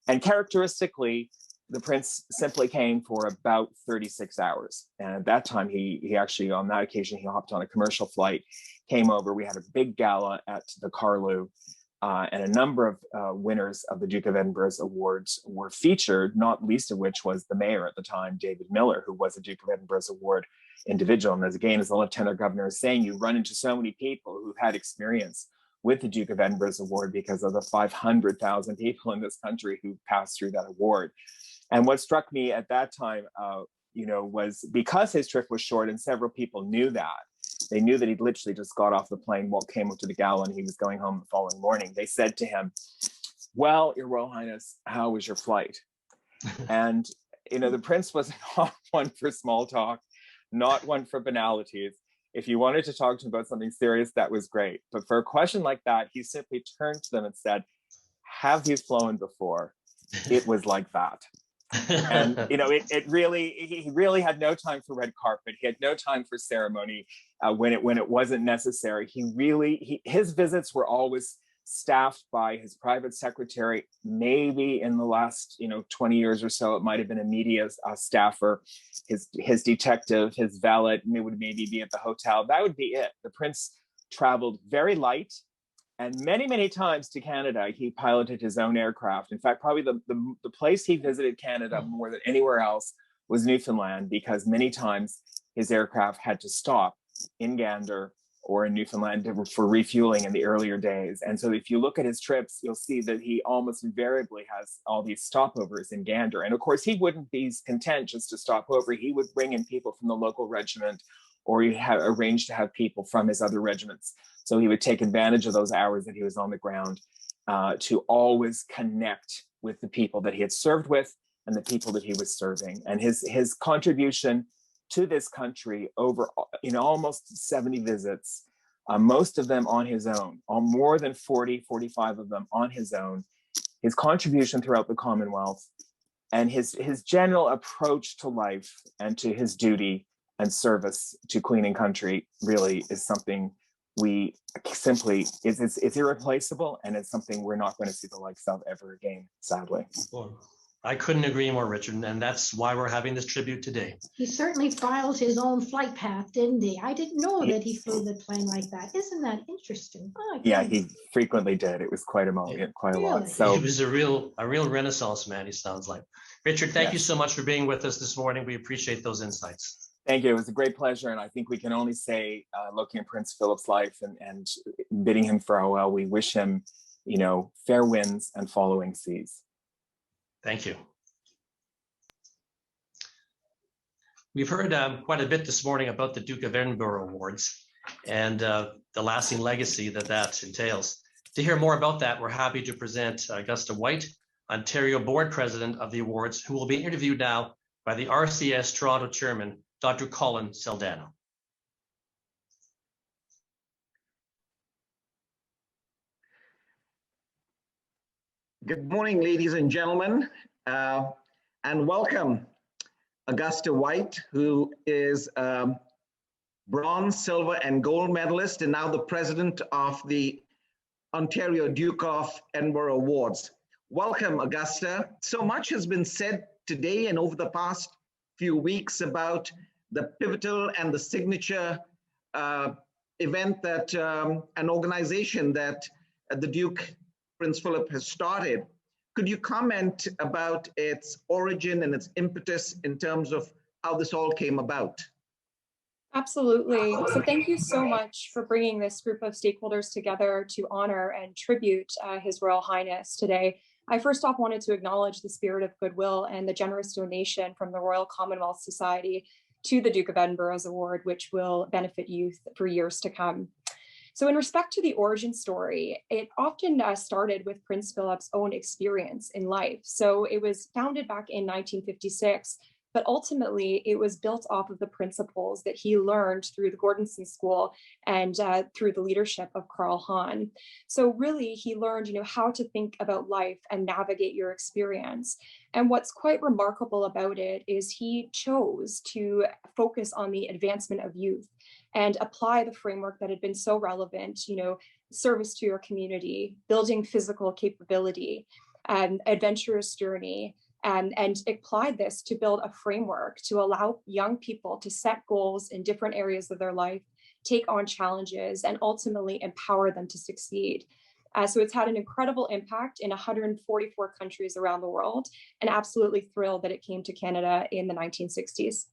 J: And characteristically, the Prince simply came for about 36 hours. And at that time, he actually, on that occasion, he hopped on a commercial flight, came over. We had a big gala at the Carlew, and a number of winners of the Duke of Edinburgh's awards were featured, not least of which was the mayor at the time, David Miller, who was a Duke of Edinburgh's award individual. And as the Lieutenant Governor is saying, you run into so many people who've had experience with the Duke of Edinburgh's award because of the 500,000 people in this country who passed through that award. And what struck me at that time, was because his trip was short and several people knew that, they knew that he'd literally just got off the plane, came up to the gala, and he was going home the following morning. They said to him, well, Your Royal Highness, how was your flight? And, the Prince was not one for small talk, not one for banalities. If you wanted to talk to him about something serious, that was great. But for a question like that, he simply turned to them and said, have you flown before? It was like that. And he really had no time for red carpet. He had no time for ceremony when it wasn't necessary. His visits were always staffed by his private secretary. Maybe in the last 20 years or so, it might have been a media staffer, his detective, his valet. Would maybe be at the hotel. That would be it. The Prince traveled very light, And many, many times to Canada, he piloted his own aircraft. In fact, probably the place he visited Canada more than anywhere else was Newfoundland, because many times his aircraft had to stop in Gander or in Newfoundland for refueling in the earlier days. And so if you look at his trips, you'll see that he almost invariably has all these stopovers in Gander. And of course, he wouldn't be content just to stop over. He would bring in people from the local regiment, or he had arranged to have people from his other regiments. So he would take advantage of those hours that he was on the ground to always connect with the people that he had served with and the people that he was serving. And his contribution to this country over almost 70 visits, most of them on his own, more than 45 of them on his own. His contribution throughout the Commonwealth and his general approach to life and to his duty and service to Queen and country really is something we simply, it's irreplaceable, and it's something we're not going to see the likes of ever again, sadly.
A: Well, I couldn't agree more, Richard, and that's why we're having this tribute today.
C: He certainly filed his own flight path, didn't he? I didn't know that he flew the plane like that. Isn't that interesting? Oh,
J: yeah, he frequently did. It was quite a moment, quite a lot. So
A: he was a real Renaissance man, he sounds like. Richard, thank you so much for being with us this morning. We appreciate those insights.
J: Thank you. It was a great pleasure. And I think we can only say, looking at Prince Philip's life and bidding him farewell, we wish him, fair winds and following seas.
A: Thank you. We've heard quite a bit this morning about the Duke of Edinburgh Awards and the lasting legacy that entails. To hear more about that, we're happy to present Augusta White, Ontario Board President of the Awards, who will be interviewed now by the RCS Toronto Chairman, Dr. Colin Saldana.
K: Good morning, ladies and gentlemen, and welcome Augusta White, who is bronze, silver, and gold medalist, and now the president of the Ontario Duke of Edinburgh Awards. Welcome, Augusta. So much has been said today and over the past few weeks about the pivotal and the signature event that an organization that the Duke, Prince Philip, has started. Could you comment about its origin and its impetus in terms of how this all came about?
L: Absolutely. So thank you so much for bringing this group of stakeholders together to honor and tribute His Royal Highness today. I first off wanted to acknowledge the spirit of goodwill and the generous donation from the Royal Commonwealth Society to the Duke of Edinburgh's award, which will benefit youth for years to come. So in respect to the origin story, it often started with Prince Philip's own experience in life. So it was founded back in 1956, but ultimately it was built off of the principles that he learned through the Gordonson School and through the leadership of Carl Hahn. So really he learned, how to think about life and navigate your experience. And what's quite remarkable about it is he chose to focus on the advancement of youth and apply the framework that had been so relevant, service to your community, building physical capability, adventurous journey, and applied this to build a framework to allow young people to set goals in different areas of their life, take on challenges, and ultimately empower them to succeed. So it's had an incredible impact in 144 countries around the world, and absolutely thrilled that it came to Canada in the 1960s.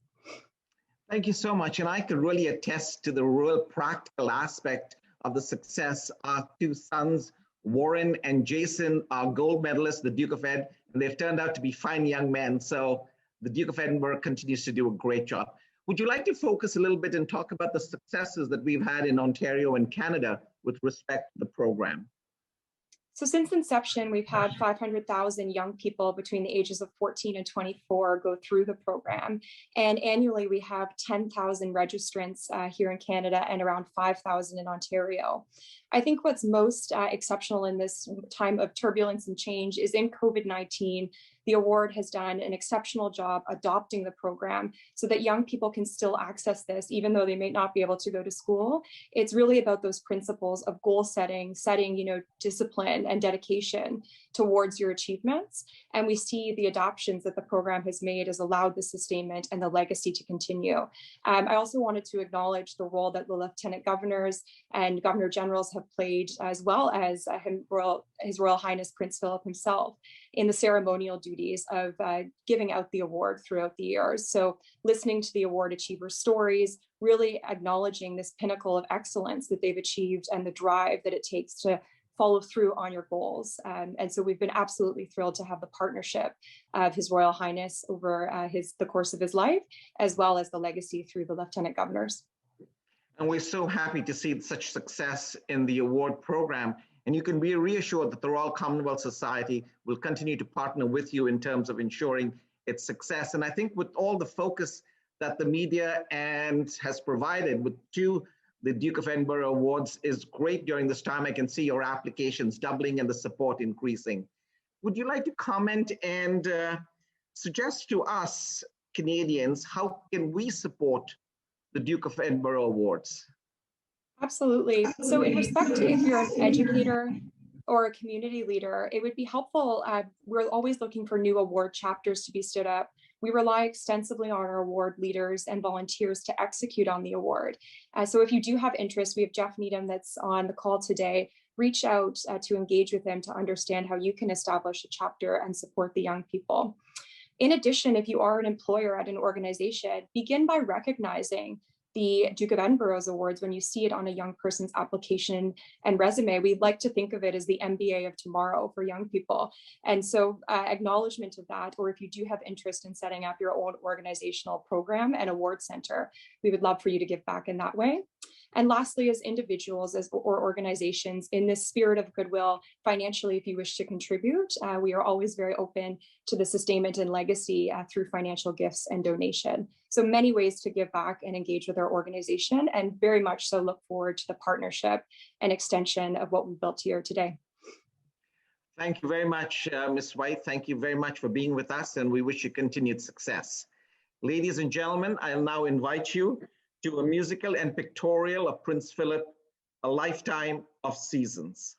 K: Thank you so much. And I could really attest to the real practical aspect of the success. Our two sons, Warren and Jason, are gold medalists, the Duke of Ed, and they've turned out to be fine young men. So the Duke of Edinburgh continues to do a great job. Would you like to focus a little bit and talk about the successes that we've had in Ontario and Canada with respect to the program?
L: So since inception, we've had 500,000 young people between the ages of 14 and 24 go through the program. And annually, we have 10,000 registrants here in Canada and around 5,000 in Ontario. I think what's most exceptional in this time of turbulence and change is in COVID-19, the award has done an exceptional job adopting the program so that young people can still access this, even though they may not be able to go to school. It's really about those principles of goal setting, discipline and dedication towards your achievements. And we see the adoptions that the program has made has allowed the sustainment and the legacy to continue. I also wanted to acknowledge the role that the Lieutenant Governors and Governor Generals have played, as well as His Royal Highness Prince Philip himself, in the ceremonial duties of giving out the award throughout the years. So listening to the award achievers' stories, really acknowledging this pinnacle of excellence that they've achieved and the drive that it takes to follow through on your goals. And so we've been absolutely thrilled to have the partnership of His Royal Highness over the course of his life, as well as the legacy through the Lieutenant Governors.
K: And we're so happy to see such success in the award program. And you can be reassured that the Royal Commonwealth Society will continue to partner with you in terms of ensuring its success. And I think with all the focus that the media has provided to the Duke of Edinburgh Awards is great during this time. I can see your applications doubling and the support increasing. Would you like to comment and suggest to us Canadians, how can we support the Duke of Edinburgh Awards?
L: Absolutely. So in respect to if you're an educator or a community leader, it would be helpful. We're always looking for new award chapters to be stood up. We rely extensively on our award leaders and volunteers to execute on the award. So if you do have interest, we have Jeff Needham that's on the call today. Reach out to engage with him to understand how you can establish a chapter and support the young people. In addition, if you are an employer at an organization, begin by recognizing the Duke of Edinburgh's awards when you see it on a young person's application and resume. We'd like to think of it as the MBA of tomorrow for young people. And so acknowledgement of that, or if you do have interest in setting up your own organizational program and award center, we would love for you to give back in that way. And lastly, as individuals or organizations, in this spirit of goodwill, financially, if you wish to contribute, we are always very open to the sustainment and legacy through financial gifts and donation. So many ways to give back and engage with our organization, and very much so look forward to the partnership and extension of what we built here today.
K: Thank you very much, Ms. White. Thank you very much for being with us, and we wish you continued success. Ladies and gentlemen, I'll now invite you to a musical and pictorial of Prince Philip, A Lifetime of Seasons.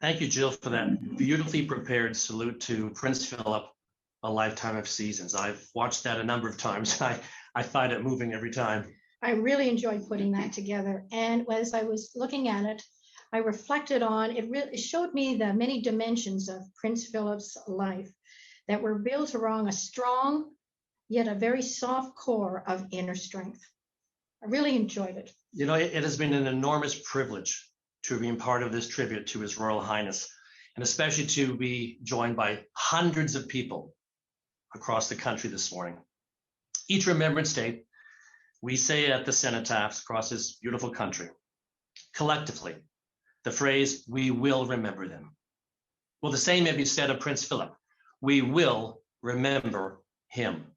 A: Thank you, Jill, for that beautifully prepared salute to Prince Philip, A Lifetime of Seasons. I've watched that a number of times. I find it moving every time.
C: I really enjoyed putting that together. And as I was looking at it, I reflected on it. Really showed me the many dimensions of Prince Philip's life that were built around a strong, yet a very soft core of inner strength. I really enjoyed it.
A: You know, it has been an enormous privilege to be part of this tribute to His Royal Highness, and especially to be joined by hundreds of people across the country this morning. Each Remembrance Day, we say at the cenotaphs across this beautiful country, collectively, the phrase, "We will remember them." Well, the same may be said of Prince Philip. We will remember him.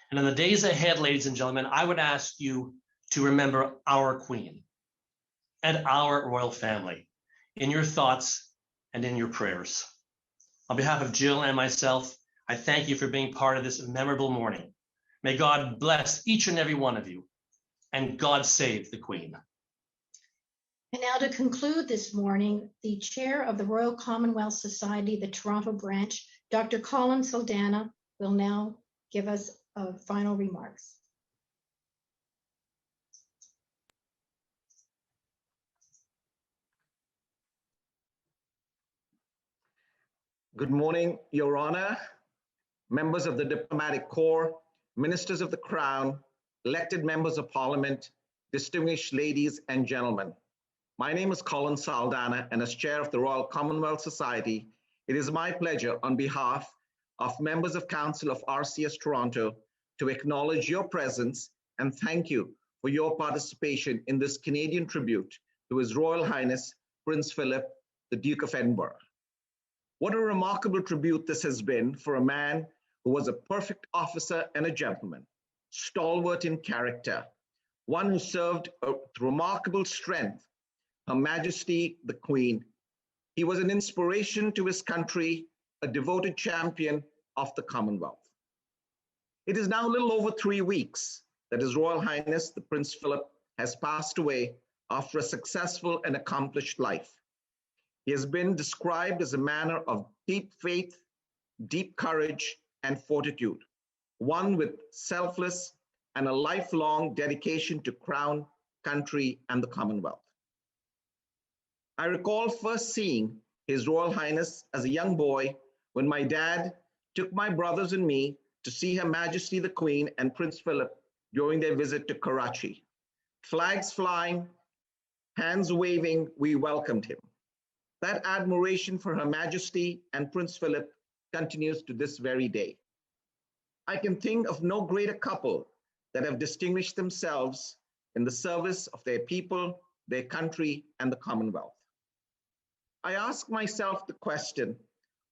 A: And in the days ahead, ladies and gentlemen, I would ask you to remember our Queen and our royal family in your thoughts and in your prayers. On behalf of Jill and myself, I thank you for being part of this memorable morning. May God bless each and every one of you, and God save the Queen.
C: And now to conclude this morning, the chair of the Royal Commonwealth Society, the Toronto branch, Dr. Colin Saldana, will now give us final remarks.
K: Good morning, Your Honor, members of the Diplomatic Corps, ministers of the Crown, elected members of Parliament, distinguished ladies and gentlemen. My name is Colin Saldana, and as chair of the Royal Commonwealth Society, it is my pleasure on behalf of members of Council of RCS Toronto to acknowledge your presence and thank you for your participation in this Canadian tribute to His Royal Highness, Prince Philip, the Duke of Edinburgh. What a remarkable tribute this has been for a man who was a perfect officer and a gentleman, stalwart in character, one who served with remarkable strength Her Majesty the Queen. He was an inspiration to his country, a devoted champion of the Commonwealth. It is now a little over 3 weeks that His Royal Highness, the Prince Philip, has passed away after a successful and accomplished life. He has been described as a man of deep faith, deep courage, and fortitude, one with selfless and a lifelong dedication to Crown, country, and the Commonwealth. I recall first seeing His Royal Highness as a young boy when my dad took my brothers and me to see Her Majesty the Queen and Prince Philip during their visit to Karachi. Flags flying, hands waving, we welcomed him. That admiration for Her Majesty and Prince Philip continues to this very day. I can think of no greater couple that have distinguished themselves in the service of their people, their country, and the Commonwealth. I ask myself the question,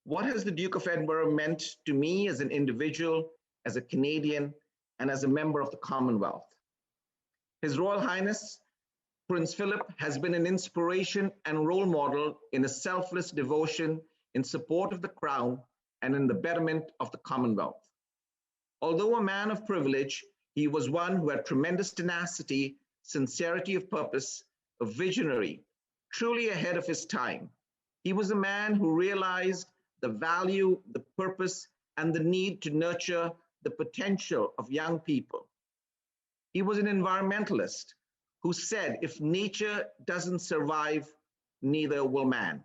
K: what has the Duke of Edinburgh meant to me as an individual, as a Canadian, and as a member of the Commonwealth? His Royal Highness, Prince Philip, has been an inspiration and role model in a selfless devotion in support of the Crown and in the betterment of the Commonwealth. Although a man of privilege, he was one who had tremendous tenacity, sincerity of purpose, a visionary, truly ahead of his time. He was a man who realized the value, the purpose, and the need to nurture the potential of young people. He was an environmentalist who said, if nature doesn't survive, neither will man,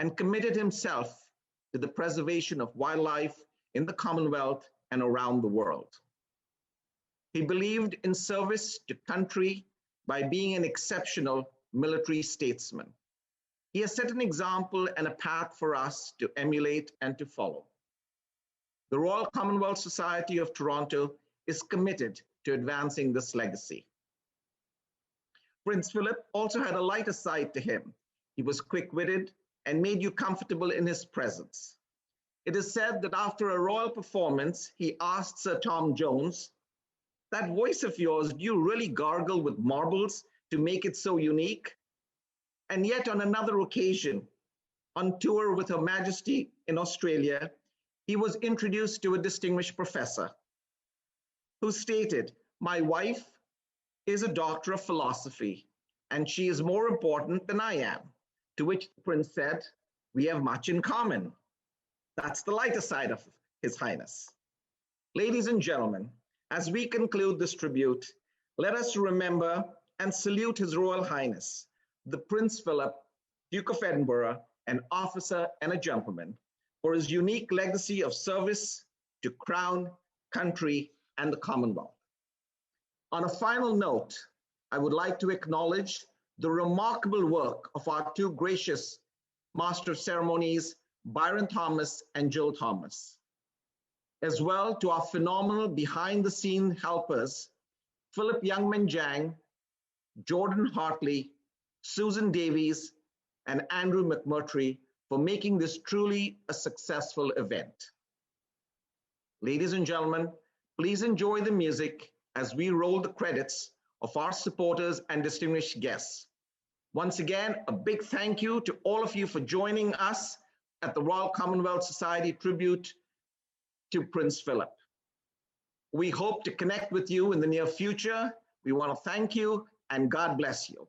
K: and committed himself to the preservation of wildlife in the Commonwealth and around the world. He believed in service to country by being an exceptional military statesman. He has set an example and a path for us to emulate and to follow. The Royal Commonwealth Society of Toronto is committed to advancing this legacy. Prince Philip also had a lighter side to him. He was quick-witted and made you comfortable in his presence. It is said that after a royal performance, he asked Sir Tom Jones, "That voice of yours, do you really gargle with marbles to make it so unique?" And yet on another occasion, on tour with Her Majesty in Australia, he was introduced to a distinguished professor who stated, "My wife is a doctor of philosophy, and she is more important than I am." To which the prince said, We have much in common. That's the lighter side of His Highness. Ladies and gentlemen, as we conclude this tribute, let us remember and salute His Royal Highness, the Prince Philip, Duke of Edinburgh, an officer and a gentleman, for his unique legacy of service to Crown, country, and the Commonwealth. On a final note, I would like to acknowledge the remarkable work of our two gracious Master of Ceremonies, Byron Thomas and Jill Thomas, as well to our phenomenal behind-the-scene helpers, Philip Youngman Jang, Jordan Hartley, Susan Davies, and Andrew McMurtry for making this truly a successful event. Ladies and gentlemen, please enjoy the music as we roll the credits of our supporters and distinguished guests. Once again, a big thank you to all of you for joining us at the Royal Commonwealth Society tribute to Prince Philip. We hope to connect with you in the near future. We want to thank you and God bless you.